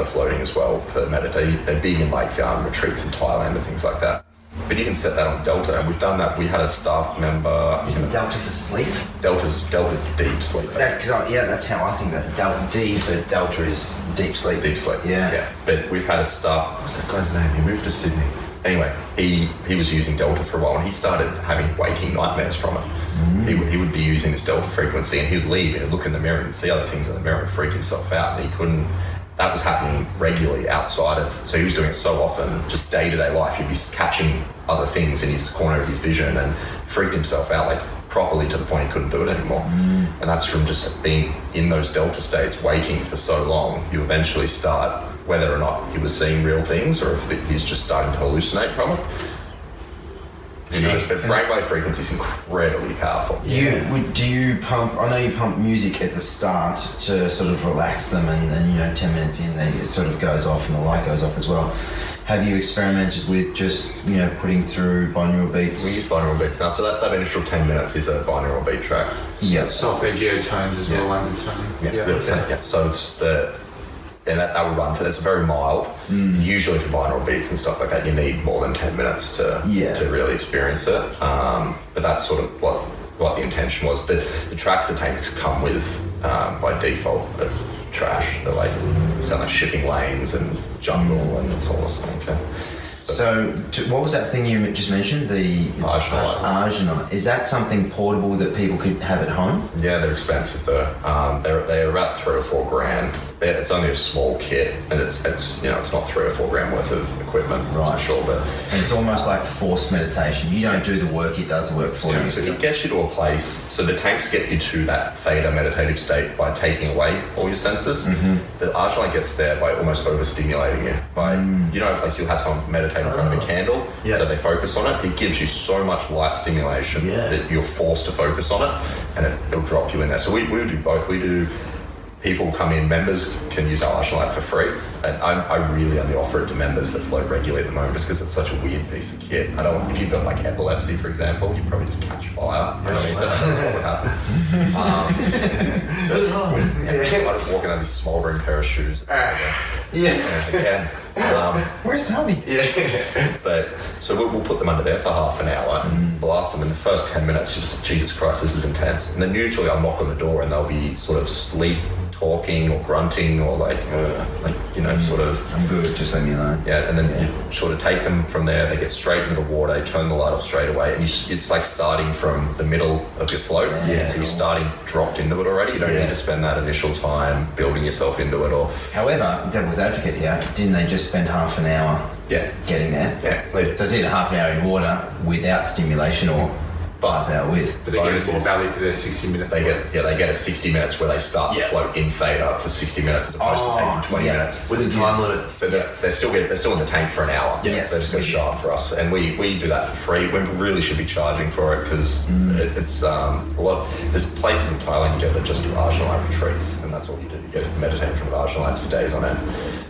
floating as well for meditation. They're big in like retreats in Thailand and things like that. But you can set that on delta, and we've done that. We had a staff member. Isn't delta for sleep? Delta's deep sleep. That's how I think that D for delta is deep sleep. Deep sleep. Yeah. But we've had a staff. What's that guy's name? He moved to Sydney. anyway, he was using Delta for a while, and he started having waking nightmares from it. He would be using this Delta frequency, and he'd leave and look in the mirror and see other things in the mirror and freak himself out. And he couldn't. That was happening regularly outside of. So he was doing it so often, just day-to-day life. He'd be catching other things in his corner of his vision and freaked himself out like properly to the point he couldn't do it anymore. And that's from just being in those Delta states, waking for so long. You eventually start, whether or not he was seeing real things or if he's just starting to hallucinate from it. Who knows? But brainwave frequency is incredibly powerful. Do you pump? I know you pump music at the start to sort of relax them, and 10 minutes in, it sort of goes off, and the light goes off as well. Have you experimented with just putting through binaural beats? We use binaural beats now, so that initial 10 minutes is a binaural beat track. Yeah. Solfeggio tones as well, undertone. Yeah. So it's that will run for. It's very mild. Usually for binaural beats and stuff like that, you need more than 10 minutes to really experience it. But that's sort of what the intention was. The tracks the tanks come with by default are trash. They're like sound like shipping lanes and jungle, and it's all okay. So what was that thing you just mentioned? The Argonite. Is that something portable that people could have at home? Yeah, they're expensive though. They're about $3 or $4 grand. It's only a small kit, and it's it's not $3 or $4 grand worth of equipment, right? For sure, but and it's almost like forced meditation. You don't do the work; it does the work for you. So it gets you to a place. So the tanks get you to that theta meditative state by taking away all your senses. The Argonite gets there by almost overstimulating you. By like you'll have someone meditate in front of a candle, so they focus on it. It gives you so much light stimulation that you're forced to focus on it, and it'll drop you in there. So we do both. We do. People come in, members can use our Argonite for free, and I really only offer it to members that float regularly at the moment just because it's such a weird piece of kit. If you've got like epilepsy, for example, you'd probably just catch fire. You know what I mean? That would happen. I just walking out with smoldering pair of shoes. Again. Where's Tommy? But so we'll put them under there for half an hour and blast them in the first 10 minutes. You're just, Jesus Christ, this is intense. And then usually I'll knock on the door and they'll be sort of sleep talking or grunting or sort of. I'm good, just leave me alone. Yeah, and then you sort of take them from there. They get straight into the water. They turn the light off straight away, and it's like starting from the middle of your float. So you're starting dropped into it already. You don't need to spend that initial time building yourself into it. Or however, devil's advocate here, didn't they just spend half an hour getting there? Yeah. So it's either half an hour in water without stimulation or half an hour with. But they get more value for their 60 minutes. They get a 60 minutes where they start to float in theta for 60 minutes as opposed to taking 20 minutes. With a time limit. So they're still in the tank for an hour. Yes. They're just going to show up for us. And we do that for free. We really should be charging for it because it's a lot. There's places in Thailand you get that just do Argonite retreats, and that's all you do. You get meditating from Argonites for days on end.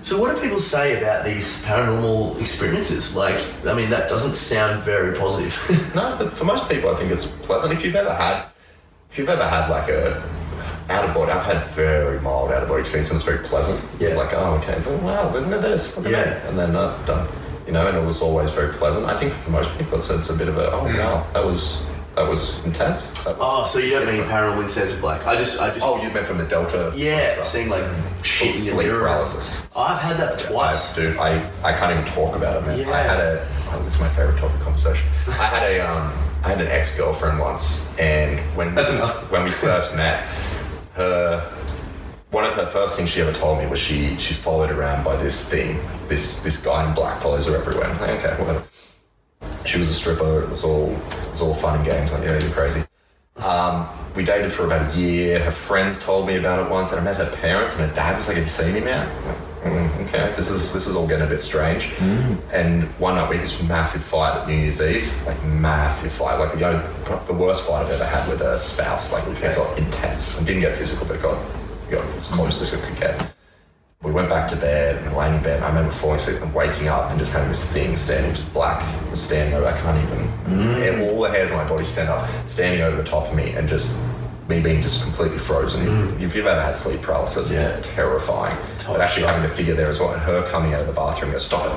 So what do people say about these paranormal experiences? That doesn't sound very positive. No, but for most people I think it's pleasant. If you've ever had like a out of body, I've had very mild out of body experience and it's very pleasant. It's like, oh okay, wow, look at this, look at that. And then done. And it was always very pleasant. I think for most people it's a bit of a wow, that was intense. So you don't mean paranormal in the sense of I just. Oh, you meant from the Delta? Yeah, seeing shit in your sleep mirror. paralysis. I've had that twice. Dude, I can't even talk about it, man. Yeah. I had this is my favorite topic of conversation. I had an ex-girlfriend once, and when we first met, one of her first things she ever told me was she's followed around by this thing. This guy in black follows her everywhere. I'm like, okay, whatever. She was a stripper. It was all fun and games. Like, yeah, you're crazy. We dated for about a year. Her friends told me about it once, and I met her parents, and her dad was like, "Have you seen him yet?" Okay, this is all getting a bit strange. And one night we had this massive fight at New Year's Eve, massive fight, the worst fight I've ever had with a spouse. It got intense. I didn't get physical, but it got as close as it could get. We went back to bed and laying in bed, and I remember falling asleep and waking up and just having this thing standing just black, standing over. I can't even, all the hairs on my body stand up, standing over the top of me, and just me being just completely frozen. If you've ever had sleep paralysis, it's terrifying. But actually having the figure there as well, and her coming out of the bathroom, go, stop it.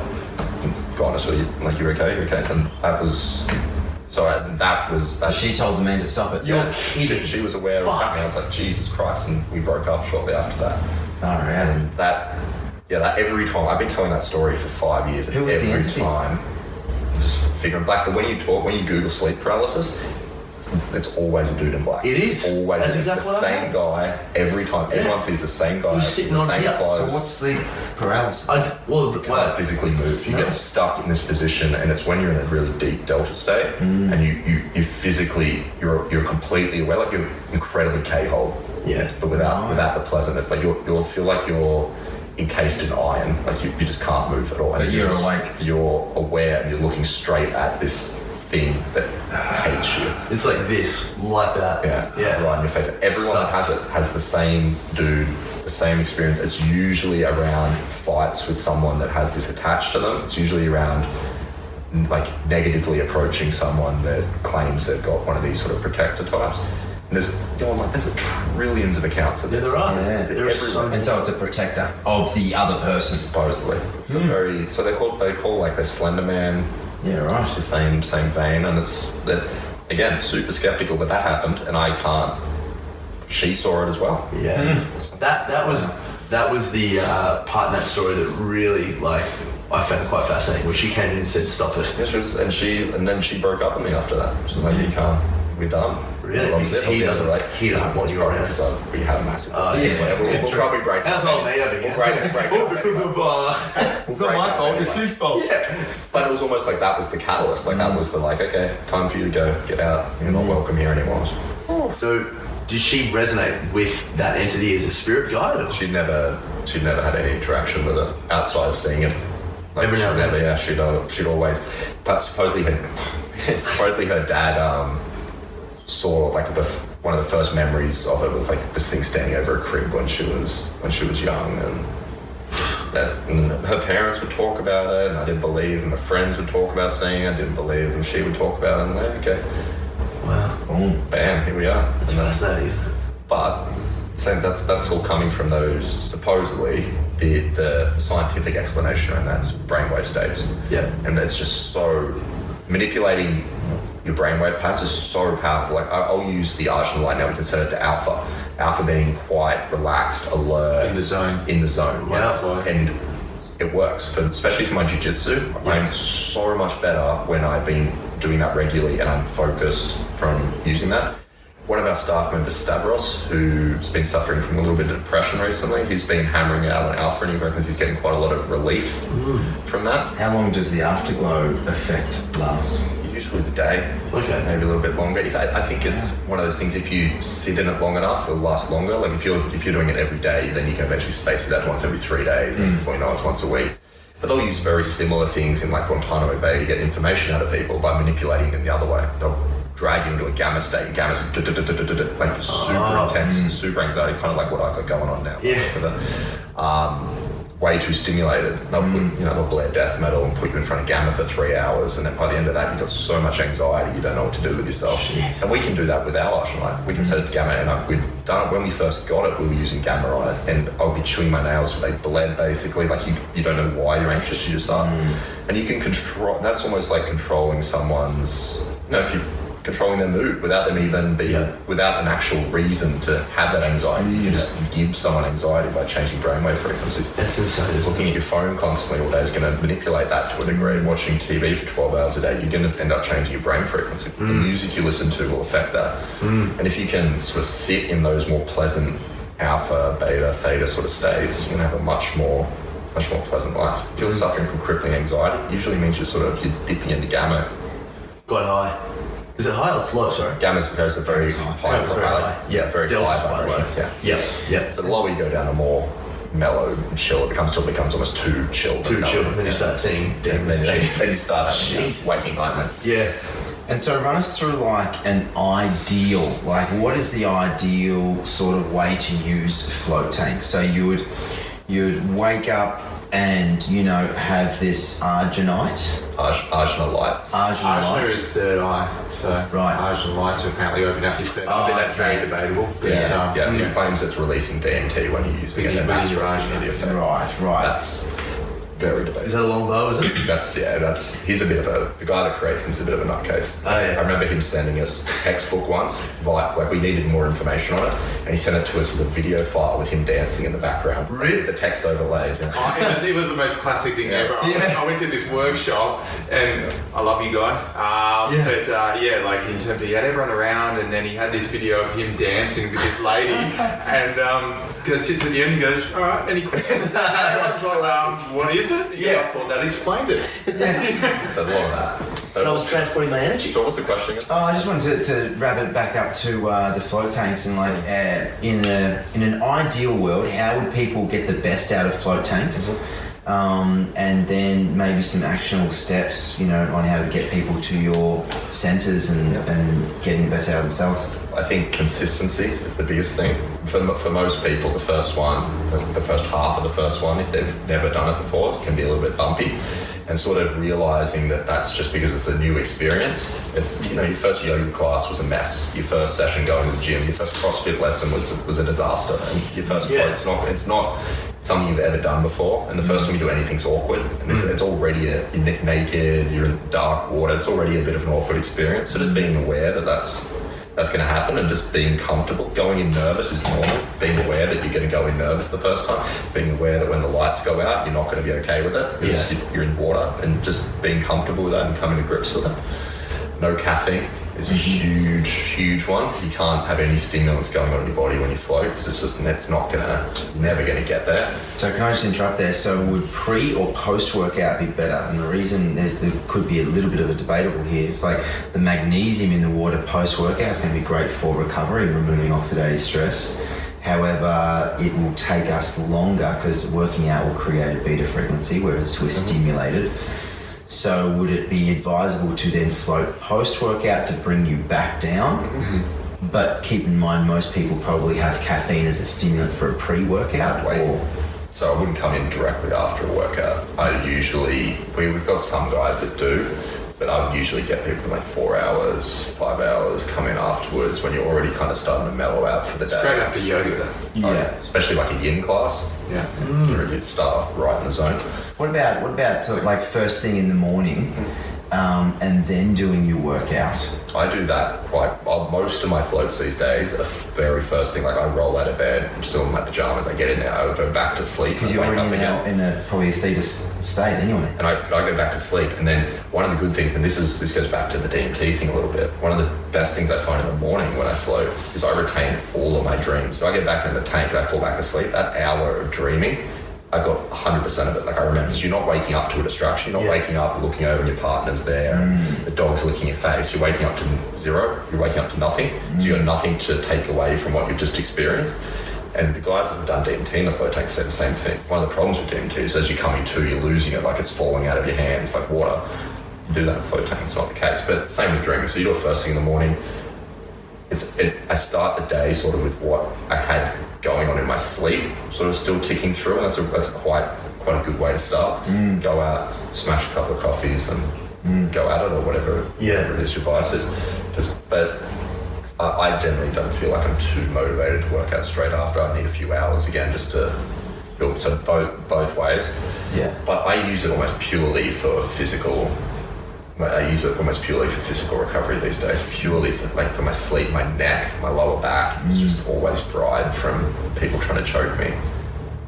And gone, so you're okay, and that was. So that she told the man to stop it. You're kidding. She was aware it was happening. I was like, Jesus Christ, and we broke up shortly after that. And that every time I've been telling that story for 5 years. Who was the entity? Time, just figure in black. But when you Google sleep paralysis, it's always a dude in black. It is. It's always That's it's exactly the same guy every time. Yeah. Everyone sees the same guy, He's sitting the on same here. clothes. So what's sleep paralysis? You can't physically move. You get stuck in this position, and it's when you're in a really deep delta state, and you physically you're completely aware, like you're incredibly K-hole. Yeah. But without the pleasantness, like you'll feel like you're encased in iron, like you just can't move at all. But you're awake. You're aware, and you're looking straight at this thing that hates you. It's like this, like that. Yeah, right in your face. Everyone that has it has the same dude, the same experience. It's usually around fights with someone that has this attached to them. It's usually around like negatively approaching someone that claims they've got one of these sort of protector types. And there's trillions of accounts of this. Yeah, there are. Yeah. There are so many. And so it's a protector of the other person. Supposedly. It's a very, so they call like the Slender Man. Yeah, right. It's the same vein, and it's that again, super skeptical, but that happened, and I can't. She saw it as well. Yeah. That was the part in that story that really I found quite fascinating, where she came in and said, "Stop it." Yeah, and then she broke up with me after that. She was like, "You can't. We're done." Really? Because he doesn't want you around. Because we had a massive. We'll probably break. How's old me over here? We'll break It's not my fault. It's his fault. Yeah. But it was almost like that was the catalyst. Like that was the okay, time for you to go, get out. You're not welcome here anymore. So, did she resonate with that entity as a spirit guide? Or? She'd never had any interaction with it outside of seeing it. Like, Every now and then. Yeah, she'd always. But supposedly her dad saw like one of the first memories of it was like this thing standing over a crib when she was young, and her parents would talk about it, and I didn't believe, and her friends would talk about seeing it, I didn't believe, and she would talk about it, and I'm like, okay, Wow. boom, bam, here we are. That's fascinating, isn't it? But so that's all coming from those supposedly the scientific explanation around that's brainwave states. Yeah. And it's just so manipulating your brainwave patterns is so powerful. Like I'll use the Arjun light now. We can set it to alpha. Alpha being quite relaxed, alert, In the zone. Wow. And it works. Especially for my jiu-jitsu, I'm so much better when I've been doing that regularly and I'm focused from using that. One of our staff members, Stavros, who's been suffering from a little bit of depression recently, he's been hammering it out on alpha, and he reckons he's getting quite a lot of relief from that. How long does the afterglow effect last? Usually the day. Okay. Maybe a little bit longer. I think it's one of those things, if you sit in it long enough, it'll last longer. Like if you're doing it every day, then you can eventually space it out once every 3 days, and before you know it's once a week. But they'll use very similar things in like Guantanamo Bay to get information out of people by manipulating them the other way. They'll drag you into a gamma state. Gamma's like super intense, super anxiety, kind of like what I've got going on now. Yeah. Way too stimulated. They'll put, they'll blare death metal and put you in front of gamma for 3 hours, and then by the end of that, you've got so much anxiety you don't know what to do with yourself. Shit. And we can do that with our Arjun light. We can set it to gamma, and we've done it when we first got it. We were using gamma on it, and I'll be chewing my nails till they bled. Basically, like you don't know why you're anxious. You just are, and you can control. That's almost like controlling someone's. If you controlling their mood without them even without an actual reason to have that anxiety. You can just give someone anxiety by changing brainwave frequency. That's insane. Looking at your phone constantly all day is going to manipulate that to a degree. Watching TV for 12 hours a day, you're going to end up changing your brain frequency. The music you listen to will affect that. And if you can sort of sit in those more pleasant alpha, beta, theta sort of states, you're going to have a much more pleasant life. If you're suffering from crippling anxiety, it usually means you're dipping into gamma. Quite high. Is it high or low? Sorry. Gamma's a very high. Very high. Yeah, very Delta's high quite vibration. low. Yeah. So the lower you go down, the more mellow and chill it becomes, till it becomes almost too chill. Too chill, and then you start seeing demons. Then you start having Jesus. waking nightmares. Yeah. And so run us through like an ideal, like what is the ideal sort of way to use float tanks? So you'd wake up and have this arginite. Arjuna light. Arjuna is third eye, so Arjuna light to apparently open up your third eye, but that's very debatable. But, He claims it's releasing DMT when you're using it, and that's what's giving you the effect. Right. That's very Is debatable. that a long bow, is it? He's a bit of the guy that creates him's a bit of a nutcase. Oh, yeah. I remember him sending us a textbook once, like we needed more information on it, and he sent it to us as a video file with him dancing in the background. Really? The text overlaid. Yeah. Oh, it was the most classic thing ever. I went to this workshop, and I love you, guy. But like in terms of he had everyone around, and then he had this video of him dancing with this lady, and sits at the end and goes, "All right, any questions?" I was like, "What is it?" Yeah. I thought that explained it. So a lot of that. But I was transporting my energy. So what's the question again? I just wanted to wrap it back up to the float tanks and like in an ideal world, how would people get the best out of float tanks? And then maybe some actionable steps, on how to get people to your centres and getting the best out of themselves. I think consistency is the biggest thing. For most people, the first half of the first one, if they've never done it before, it can be a little bit bumpy. And sort of realising that that's just because it's a new experience. It's, your first yoga class was a mess. Your first session going to the gym, your first CrossFit lesson was a disaster. And your first float, it's not something you've ever done before. And the first time you do anything's awkward. And it's already, you're naked, you're in dark water. It's already a bit of an awkward experience. So just being aware that that's going to happen, and just being comfortable. Going in nervous is normal. Being aware that you're going to go in nervous the first time. Being aware that when the lights go out, you're not going to be okay with it because you're in water, and just being comfortable with that and coming to grips with it. No caffeine is a huge one. You can't have any stimulants going on in your body when you float, because you're never going to get there. So can I just interrupt there? So would pre or post workout be better? And the reason there could be a little bit of a debatable here is like the magnesium in the water post workout is going to be great for recovery, removing oxidative stress. However, it will take us longer because working out will create a beta frequency, whereas we're stimulated. So would it be advisable to then float post-workout to bring you back down? But keep in mind, most people probably have caffeine as a stimulant for a pre-workout. So I wouldn't come in directly after a workout. We've got some guys that do, but I would usually get people like 4 hours, 5 hours, come in afterwards when you're already kind of starting to mellow out for the day. Great after yoga. Yeah. Especially like a yin class. Yeah. You'd start off right in the zone. What about like first thing in the morning, and then doing your workout? I do that most of my floats these days are very first thing. Like I roll out of bed, I'm still in my pajamas, I get in there, I would go back to sleep. Because you're already in probably a theta state anyway. And I go back to sleep, and then one of the good things, and this goes back to the DMT thing a little bit, one of the best things I find in the morning when I float is I retain all of my dreams. So I get back in the tank and I fall back asleep. That hour of dreaming, I've got 100% of it. Like I remember, because you're not waking up to a distraction. You're not waking up looking over and your partner's there and the dog's licking your face. You're waking up to zero. You're waking up to nothing. So you've got nothing to take away from what you've just experienced. And the guys that have done DMT in the float tank say the same thing. One of the problems with DMT is as you're coming to, you're losing it, like it's falling out of your hands like water. You do that in float tank, it's not the case. But same with dreaming. So you do it first thing in the morning. I start the day sort of with what I had going on in my sleep, sort of still ticking through, and that's quite a good way to start. Go out, smash a couple of coffees, and go at it, or whatever it is your vice is. But I generally don't feel like I'm too motivated to work out straight after. I need a few hours again just to build. So both ways. Yeah. But I use it almost purely for physical. I use it almost purely for physical recovery these days, purely for my sleep, my neck, my lower back is just always fried from people trying to choke me.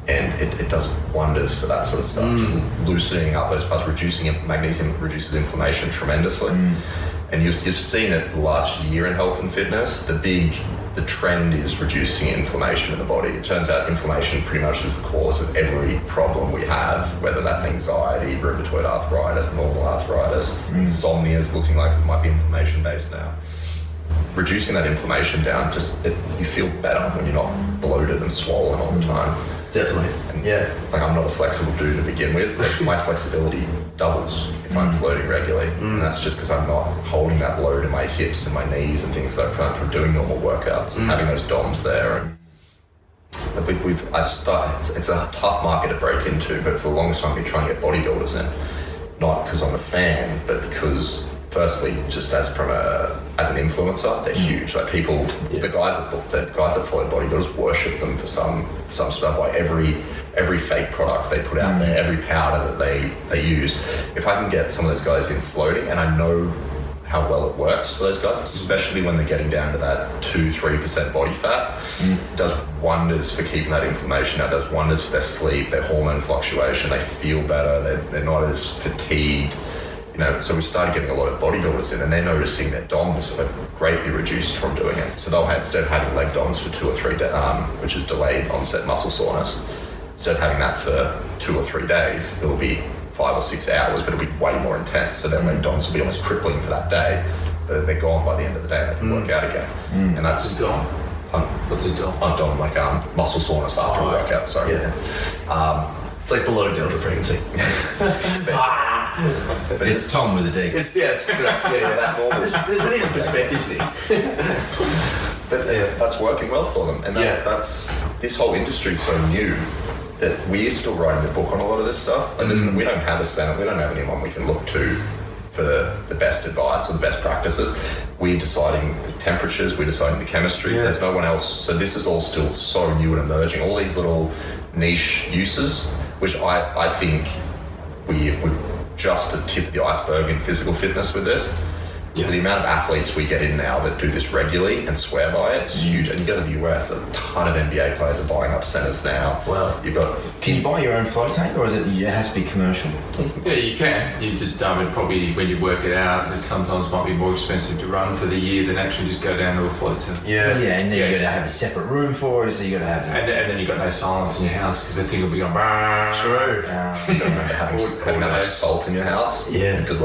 And it does wonders for that sort of stuff. Just loosening up those parts, magnesium reduces inflammation tremendously. And you've seen it the last year in health and fitness, the trend is reducing inflammation in the body. It turns out inflammation pretty much is the cause of every problem we have, whether that's anxiety, rheumatoid arthritis, normal arthritis, insomnia is looking like it might be inflammation based now. Reducing that inflammation down, you feel better when you're not bloated and swollen all the time. Definitely. And like I'm not a flexible dude to begin with. My flexibility doubles if I'm floating regularly, and that's just because I'm not holding that load in my hips and my knees and things like that from doing normal workouts and having those DOMs there. And it's a tough market to break into, but for the longest time I've been trying to get bodybuilders in, not because I'm a fan, but because firstly, just as an influencer, they're huge. Like the guys that follow bodybuilders worship them for some stuff. Like every every fake product they put out there, every powder that they use. If I can get some of those guys in floating, and I know how well it works for those guys, especially when they're getting down to that 2-3% body fat, it does wonders for keeping that inflammation out, does wonders for their sleep, their hormone fluctuation, they feel better, they're not as fatigued. So we started getting a lot of bodybuilders in, and they're noticing their DOMs are greatly reduced from doing it. So they'll have, instead of having leg DOMs for 2 or 3 days, which is delayed onset muscle soreness, instead of having that for 2 or 3 days, it'll be 5 or 6 hours, but it'll be way more intense. So their leg DOMs will be almost crippling for that day, but they're gone by the end of the day and they can work out again. And that's DOM. What's a DOM? DOM, like muscle soreness after a workout. Sorry. Yeah. It's like below delta frequency. But It's Tom with a D. It's correct. Yeah. that normal. There's been even perspective, Nick. But that's working well for them, and that's this whole industry is so new that we're still writing the book on a lot of this stuff. Like we don't have a senate, we don't have anyone we can look to for the best advice or the best practices. We're deciding the temperatures, we're deciding the chemistries. There's no one else. So this is all still so new and emerging. All these little niche uses, which I think we're just a tip of the iceberg in physical fitness with this. The amount of athletes we get in now that do this regularly and swear by it is huge. And you go to the US, a ton of NBA players are buying up centers now. Wow. You've got... Can you buy your own float tank, or it has to be commercial? Yeah, you can. You just it probably when you work it out, it sometimes might be more expensive to run for the year than actually just go down to a float center. Yeah. And then you got to have a separate room for it, so you got to have. And then you got no silence in your house because the thing will be going. True. You don't remember having that much salt in your house. Yeah. Because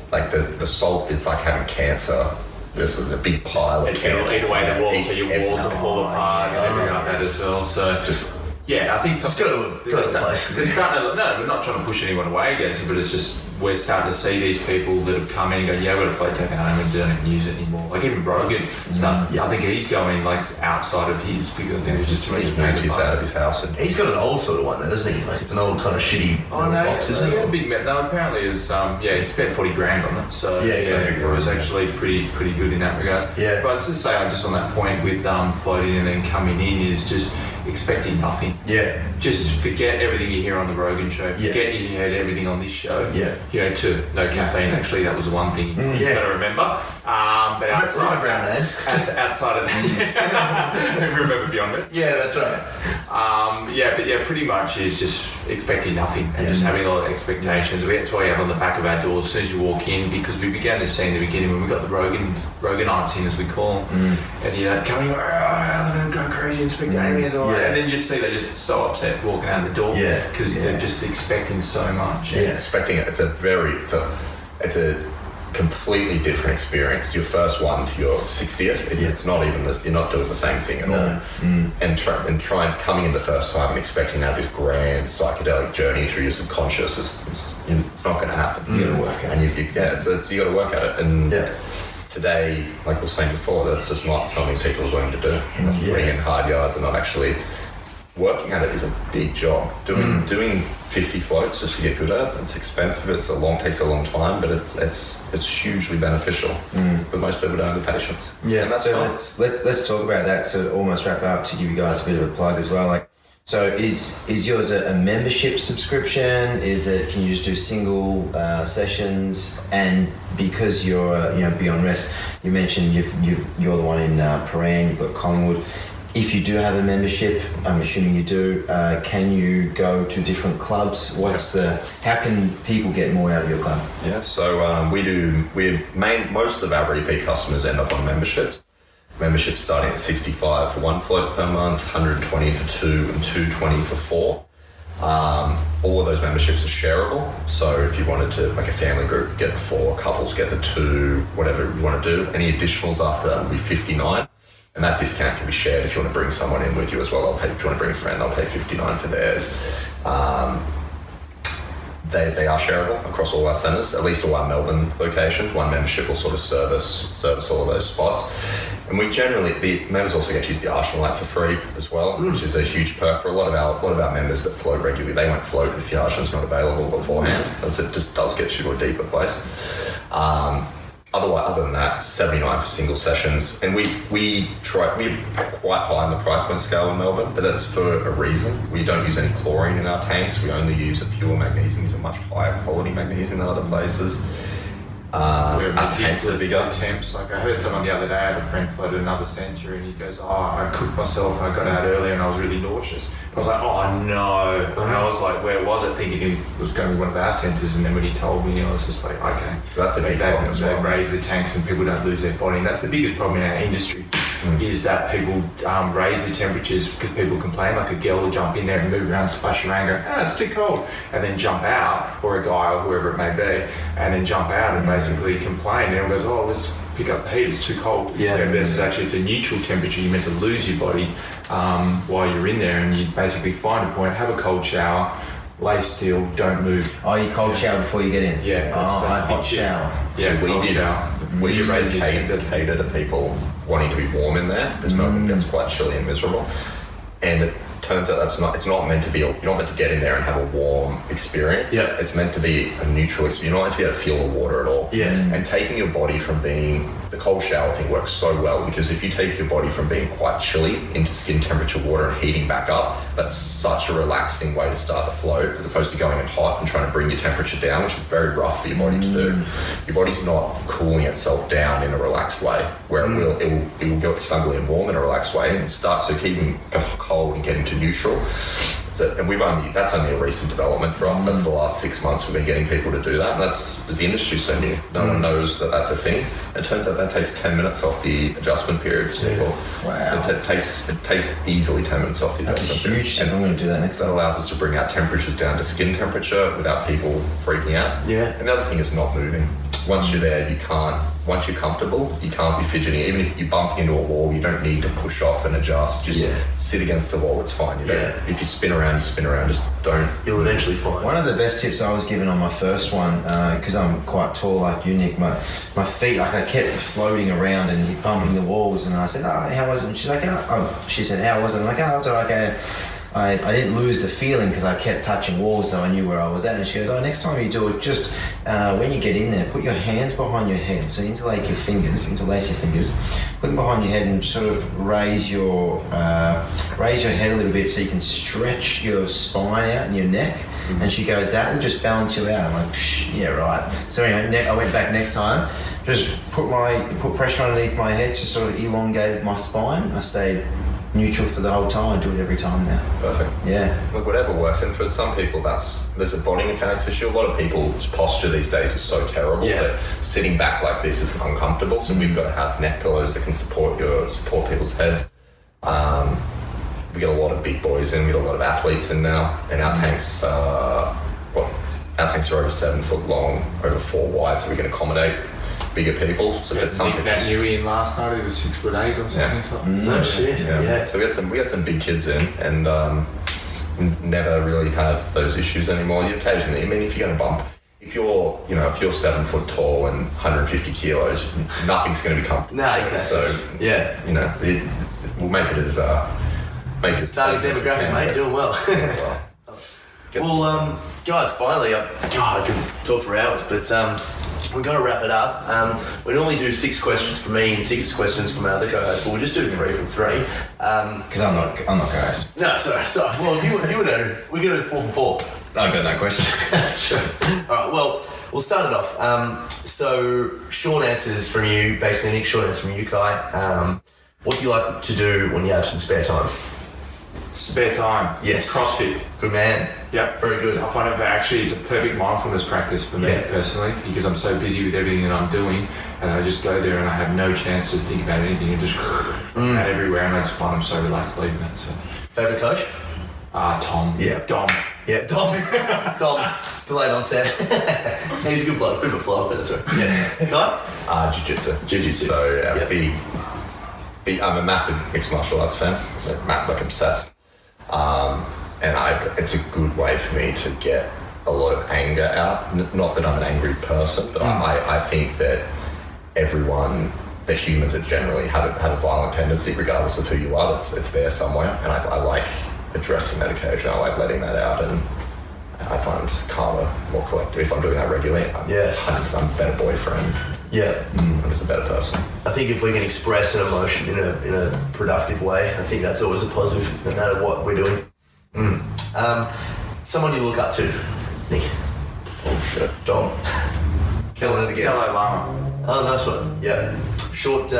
like the salt is like having cancer. This is a big pile of cancer. Eat away the walls, so your walls will fall apart and everything like that as well. So I think It's got a place. They're starting to, no, we're not trying to push anyone away against it, but it's just we're starting to see these people that have come in and go, yeah, we've got a float tank at home and don't even use it anymore. Like even Brogan starts, I think he's going like outside of his because I think it's just He's moved his out of his house. And He's got an old sort of one then, doesn't he? Like it's an old kind of shitty box, isn't he had it? a big no, apparently is he spent 40 grand on it, so it was actually pretty good in that regard. Yeah. But it's just saying, just on that point with floating and then coming in is just expecting nothing. Yeah. Just forget everything you hear on the Rogan show. Forget you heard everything on this show. Yeah. To no caffeine. Actually, that was the one thing you got to remember. But outside brown names. outside of that, remember beyond it. Yeah, that's right. But pretty much is just expecting nothing and just having a lot of expectations. That's why you have on the back of our doors as soon as you walk in, because we began this scene in the beginning when we got the Roganites in, as we call them, and you're coming, I'm going to go crazy and expect aliens, and then you just see they're just so upset walking out the door because they're just expecting so much. expecting it. It's a completely different experience. Your first one to your 60th, it's not even this. You're not doing the same thing at all. And trying coming in the first time and expecting to have this grand psychedelic journey through your subconscious it's not going to happen. You got to work at it. So you got to work at it. And today, like we were saying before, that's just not something people are willing to do. Bring in hard yards and not actually. Working at it is a big job. Doing 50 floats just to get good at it, it's expensive. Takes a long time, but it's hugely beneficial. But most people don't have the patience. Yeah, and that's so let's talk about that. So almost wrap up to give you guys a bit of a plug as well. Like, so is yours a membership subscription? Can you just do single sessions? And because you're Beyond Rest, you mentioned you're the one in Paran. You've got Collingwood. If you do have a membership, I'm assuming you do, can you go to different clubs? How can people get more out of your club? Yeah, so most of our repeat customers end up on memberships. Memberships starting at $65 for 1 float per month, $120 for 2, and $220 for 4. All of those memberships are shareable. So if you wanted to, like a family group, you get the 4, couples get the 2, whatever you want to do. Any additionals after that will be $59. And that discount can be shared if you want to bring someone in with you as well. If you want to bring a friend, I'll pay $59 for theirs. They are shareable across all our centres, at least all our Melbourne locations. One membership will sort of service all of those spots. And the members also get to use the Arsenal app for free as well, which is a huge perk for a lot of our members that float regularly. They won't float if the Arsenal's not available beforehand, because it just does get you to a deeper place. other than that, 79 for single sessions. And we're quite high on the price point scale in Melbourne, but that's for a reason. We don't use any chlorine in our tanks. We only use a pure magnesium. We use a much higher quality magnesium than other places. Our tanks are bigger. Temps. Like I heard someone the other day, I had a friend floated another centre and he goes, I cooked myself, I got out earlier and I was really nauseous. I was like, oh no. And I was like, where was it? Thinking it was going to be one of our centres, and then when he told me, I was just like, okay. So that's a big problem as well. They raise the tanks and people don't lose their body. And that's the biggest problem in our industry, is that people raise the temperatures because people complain. Like a girl will jump in there and move around, splash around, go, it's too cold. And then jump out, or a guy or whoever it may be, and then jump out and basically complain. And everyone goes, oh, let's pick up the heat, it's too cold. Versus actually it's a neutral temperature. You're meant to lose your body while you're in there, and you basically find a point, have a cold shower, lay still, don't move. Oh, you cold shower before you get in? Yeah, that's hot shower. Yeah, so cold shower. We used to cater to people wanting to be warm in there, because Melbourne gets quite chilly and miserable. And it turns out it's not meant to be, you're not meant to get in there and have a warm experience. Yeah. It's meant to be a neutral experience. You're not meant to be able to feel the water at all. Yeah. And taking your body from being, the cold shower thing works so well, because if you take your body from being quite chilly into skin temperature water and heating back up, that's such a relaxing way to start the float, as opposed to going in hot and trying to bring your temperature down, which is very rough for your body to do. Your body's not cooling itself down in a relaxed way, where it will go snugly and warm in a relaxed way and start to keeping cold and getting to neutral. And that's only a recent development for us. That's the last 6 months we've been getting people to do that, and that's because the industry's so new. No one knows that that's a thing. It turns out that takes 10 minutes off the adjustment period for people. Wow. It takes easily 10 minutes off the adjustment period. Huge. I'm going to do that next time. That allows us to bring our temperatures down to skin temperature without people freaking out. Yeah. And the other thing is not moving. Once you're there, once you're comfortable, you can't be fidgeting. Even if you bump into a wall, you don't need to push off and adjust. Just sit against the wall, it's fine. If you spin around, just don't. You'll eventually find. One of the best tips I was given on my first one, because I'm quite tall like you, Nick, my feet, like I kept floating around and bumping the walls, and I said, how was it? And she's like, she said, how was it? I'm like, it was alright, okay. I didn't lose the feeling because I kept touching walls, so I knew where I was at. And she goes, next time you do it, just when you get in there, put your hands behind your head. So interlace your fingers, put them behind your head and sort of raise your head a little bit so you can stretch your spine out and your neck. And she goes, that will just balance you out. I'm like, yeah, right. So anyway, I went back next time, just put pressure underneath my head, just sort of elongated my spine. I stayed neutral for the whole time. I do it every time now. Perfect. Yeah. Look, whatever works. And for some people, there's a body mechanics issue. A lot of people's posture these days is so terrible that sitting back like this is uncomfortable. So we've got to have neck pillows that can support people's heads. We get a lot of big boys in. We get a lot of athletes in now, and our tanks are over 7 foot long, over 4 wide, so we can accommodate bigger people. So that some that new in last night, it was 6'8" or something. Oh shit! Yeah. So we had some big kids in, and never really have those issues anymore. You occasionally, if you're going to bump, if you're 7 foot tall and 150 kilos, nothing's going to be comfortable. No, exactly. So we'll make it as target demographic, mate. Doing well. Well, guys, finally, I could talk for hours, but we're going to wrap it up. We normally do 6 questions from me and 6 questions from our other co-hosts, but we'll just do 3 from 3. Because I'm not co-host. No, sorry. Well, do you know? We're going to do 4 from 4. I've got no questions. That's true. All right. Well, we'll start it off. So, short answers from you, basically. Nick, short answers from you, Kai. What do you like to do when you have some spare time? Spare time. Yes. CrossFit. Good man. Yep. Very good. So I find it's a perfect mindfulness practice for me personally, because I'm so busy with everything that I'm doing, and I just go there and I have no chance to think about anything and just out everywhere, and I just find I'm so relaxed leaving it. So. Favourite coach? Tom. Yeah. Dom. Yeah, Dom. Dom's delayed on set. He's a good bloke. Bit of a flop, but that's right. Yeah. Kai? Jiu-jitsu. So I'm a massive mixed martial arts fan, like obsessed. And it's a good way for me to get a lot of anger out. Not that I'm an angry person, but I think that the humans that generally have a violent tendency, regardless of who you are, it's there somewhere. And I like addressing that occasion. I like letting that out and I find I'm just calmer, more collective. If I'm doing that regularly, I'm 100% a better boyfriend. Yeah. I'm just a better person. I think if we can express an emotion in a productive way, I think that's always a positive, no matter what we're doing. Someone you look up to, Nick. Oh shit. Dom. Killing it again. Dalai Lama. Oh, nice one. Yeah. Short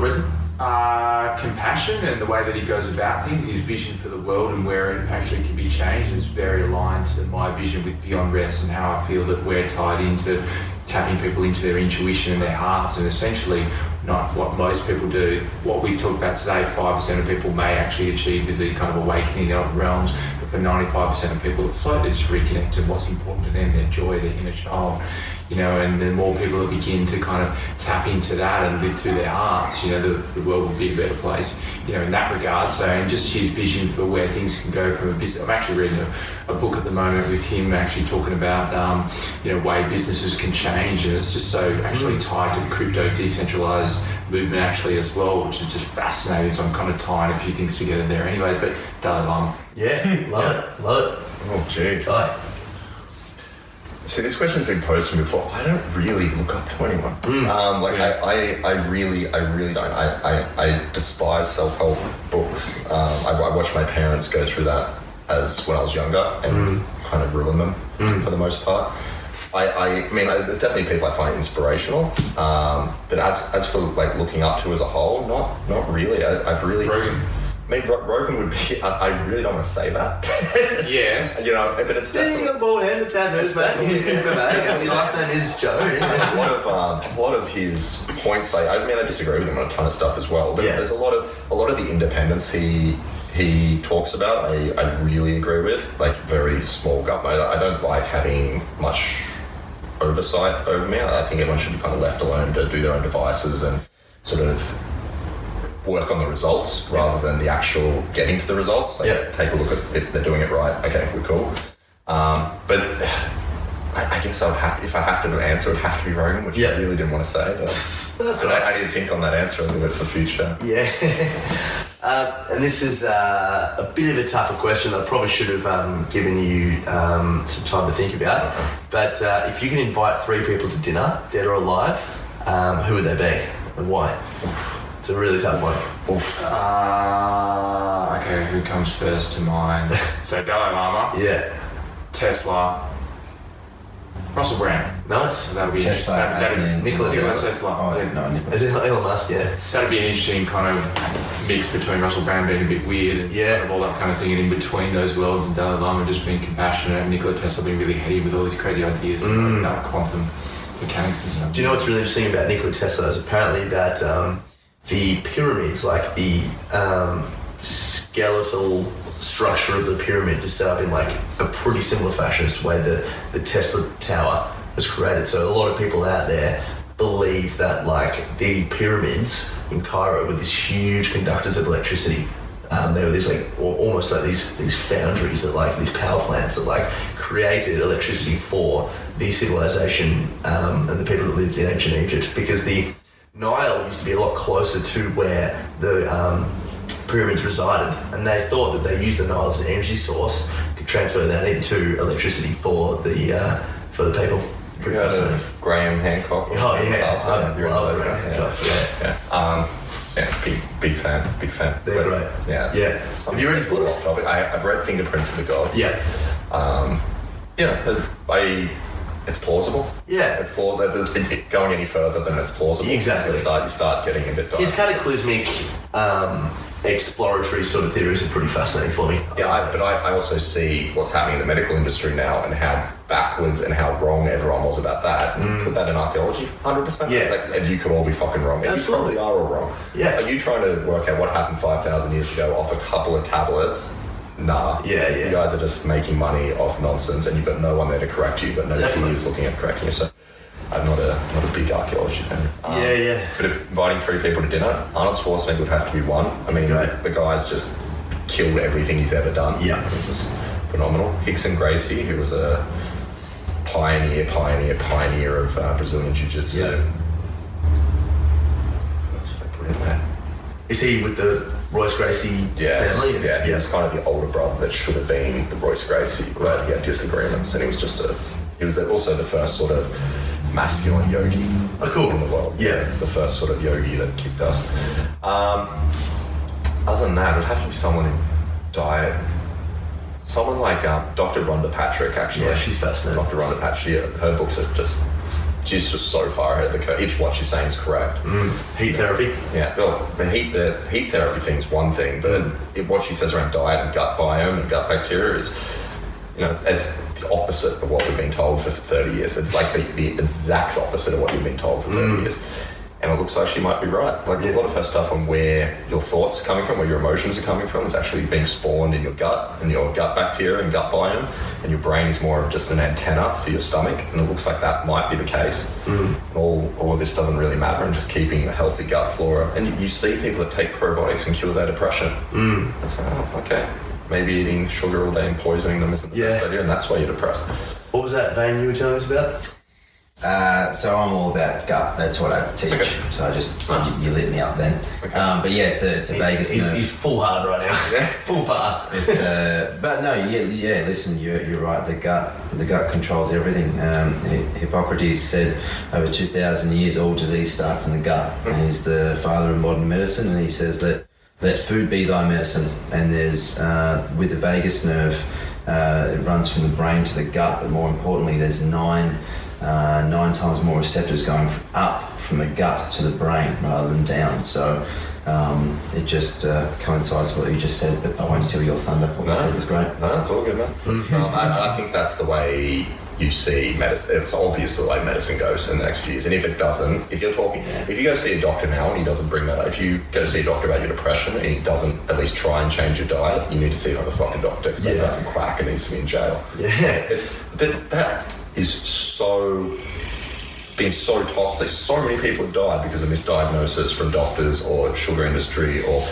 reason? Compassion and the way that he goes about things, his vision for the world and where it actually can be changed is very aligned to my vision with Beyond Rest and how I feel that we're tied into tapping people into their intuition and their hearts, and essentially not what most people do. What we've talked about today, 5% of people may actually achieve is these kind of awakening realms, but for 95% of people that float, they just reconnect to what's important to them, their joy, their inner child. And the more people that begin to kind of tap into that and live through their hearts, the world will be a better place, in that regard. So, and just his vision for where things can go from a business. I'm actually reading a book at the moment with him actually talking about, way businesses can change, and it's just so actually tied to the crypto decentralized movement actually as well, which is just fascinating. So I'm kind of tying a few things together there anyways, but Dalai Lama. Yeah, love it. Oh, geez. Right. See, this question's been posed to me before. I don't really look up to anyone. I really don't. I despise self-help books. I watched my parents go through that as when I was younger and kind of ruin them for the most part. I mean, there's definitely people I find inspirational, but as for like looking up to as a whole, not really. I've really. Rogan. I mean, Rogan would be. I really don't want to say that. Yes. But it's definitely. You got the ball hand, the tattoos, mate. Your last name is Joe. A lot of his points. I disagree with him on a ton of stuff as well. But there's a lot of the independence he talks about. I really agree with. Like very small government. I don't like having much oversight over me. I think everyone should be kind of left alone to do their own devices and sort of work on the results rather than the actual getting to the results. Take a look at if they're doing it right. Okay, we're cool. But I guess if I have to answer, it'd have to be Rogan, which I really didn't want to say. But I need to think on that answer a little bit for future. Yeah. And this is a bit of a tougher question. I probably should have given you some time to think about. Okay. But if you can invite 3 people to dinner, dead or alive, who would they be and why? It's a really tough one. Okay, who comes first to mind? So Dalai Lama. Yeah. Tesla. Russell Brand. Nice. That'll be Tesla. Nikola Tesla. Nikola. Is it Elon Musk? Yeah. That'd be an interesting kind of mix between Russell Brand being a bit weird and kind of all that kind of thing, and in between those worlds, and Dalai Lama just being compassionate, and Nikola Tesla being really heady with all these crazy ideas and quantum mechanics and stuff. Do you know what's really interesting about Nikola Tesla is apparently that the pyramids, like the skeletal structure of the pyramids, is set up in like a pretty similar fashion as to the way the Tesla Tower was created. So a lot of people out there believe that like the pyramids in Cairo were these huge conductors of electricity. They were these like almost like these foundries that like these power plants that like created electricity for the civilization and the people that lived in ancient Egypt, because the Nile used to be a lot closer to where the pyramids resided, and they thought that they used the Nile as an energy source, could transfer that into electricity for the people. Pretty fascinating. Graham Hancock. Oh yeah, I love Graham Hancock. Big fan. They're great. Yeah. Have you read his books? I've read Fingerprints of the Gods. Yeah. It's plausible. Yeah. It's plausible. There's going any further than it's plausible. Exactly. You start getting a bit dark. His cataclysmic exploratory sort of theories are pretty fascinating for me. Yeah, but I also see what's happening in the medical industry now and how backwards and how wrong everyone was about that. Put that in archaeology, 100%. Yeah. And you could all be fucking wrong. And Absolutely. you probably are all wrong. Yeah. Are you trying to work out what happened 5,000 years ago off a couple of tablets? Nah. Yeah. You guys are just making money off nonsense, and you've got no one there to correct you. You've got no peers looking at correcting you. So I'm not a big archaeology fan. But if inviting 3 people to dinner, Arnold Schwarzenegger would have to be one. I mean, the guy's just killed everything he's ever done. Yeah. It's just phenomenal. Hickson Gracie, who was a pioneer of Brazilian Jiu-Jitsu. Yeah. What else did I put in there? Is he with the Royce Gracie family. Yeah, he was kind of the older brother that should have been the Royce Gracie, but he had disagreements, and he was also the first sort of masculine yogi in the world. Yeah. He was the first sort of yogi that kicked us. Other than that, it would have to be someone in diet. Someone like Dr. Rhonda Patrick, actually. Yeah, she's fascinating. Dr. Rhonda Patrick, her books are she's just so far ahead of the curve. If what she's saying is correct. Heat therapy. Yeah, well, the heat therapy thing is one thing, but what she says around diet and gut biome and gut bacteria is, it's the opposite of what we've been told for 30 years. It's like the exact opposite of what you've been told for 30 years. And it looks like she might be right. Like a lot of her stuff on where your thoughts are coming from, where your emotions are coming from, is actually being spawned in your gut and your gut bacteria and gut biome, and your brain is more of just an antenna for your stomach. And it looks like that might be the case. All of this doesn't really matter, and just keeping a healthy gut flora. And you see people that take probiotics and cure their depression. It's like, okay, maybe eating sugar all day and poisoning them isn't the best idea, and that's why you're depressed. What was that vein you were telling us about? So I'm all about gut. That's what I teach. Okay. So I just you lit me up then. Okay. But yeah, it's a vagus nerve. He's full hard right now. Yeah. Full bar. It's but no, yeah. Listen, you're right. The gut controls everything. Hippocrates said over 2,000 years, all disease starts in the gut, and he's the father of modern medicine. And he says that let food be thy medicine. And there's with the vagus nerve, it runs from the brain to the gut, but more importantly, there's nine times more receptors going up from the gut to the brain rather than down. So it just coincides with what you just said, but I won't steal your thunder. What you said was great. No, it's all good, man. I think that's the way you see medicine. It's obvious the way medicine goes in the next few years. And if it doesn't, if you go see a doctor now and he doesn't bring that up, if you go see a doctor about your depression and he doesn't at least try and change your diet, you need to see another fucking doctor, because that guy's a quack and needs to be in jail. Yeah. But that is been so toxic. So many people have died because of misdiagnosis from doctors or sugar industry or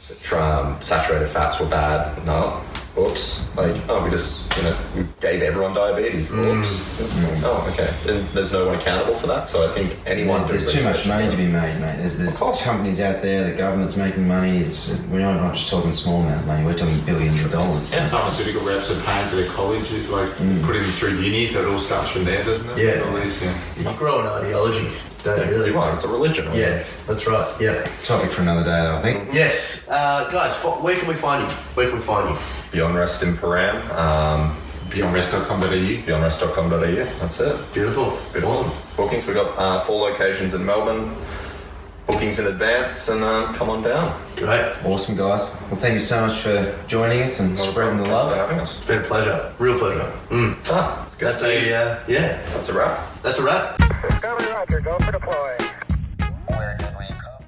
saturated fats were bad. No, oops. We gave everyone diabetes. Oops. Oh, okay. There's no one accountable for that. So I think anyone. There's too much money to be made, mate. There's companies out there. The government's making money. We're not just talking small amount of money. We're talking billions of dollars. And pharmaceutical reps are paying for their college, putting them through uni, so it all starts from there, doesn't it? Yeah. All these, You grow an ideology, don't you really? Well, it's a religion. Right? Yeah, that's right. Yeah. Topic for another day, I think. Yes, guys. Where can we find you? Beyond Rest in Paran. Beyondrest.com.au. Beyondrest.com.au. That's it. Beautiful. Awesome. Bookings. We've got 4 locations in Melbourne. Bookings in advance, and come on down. Great. Awesome, guys. Well, thank you so much for joining us and spreading the Thanks love. for having us. It's been a pleasure. Real pleasure. It's good. That's a That's a wrap. That's a wrap. Discovery Roger, go for deploy.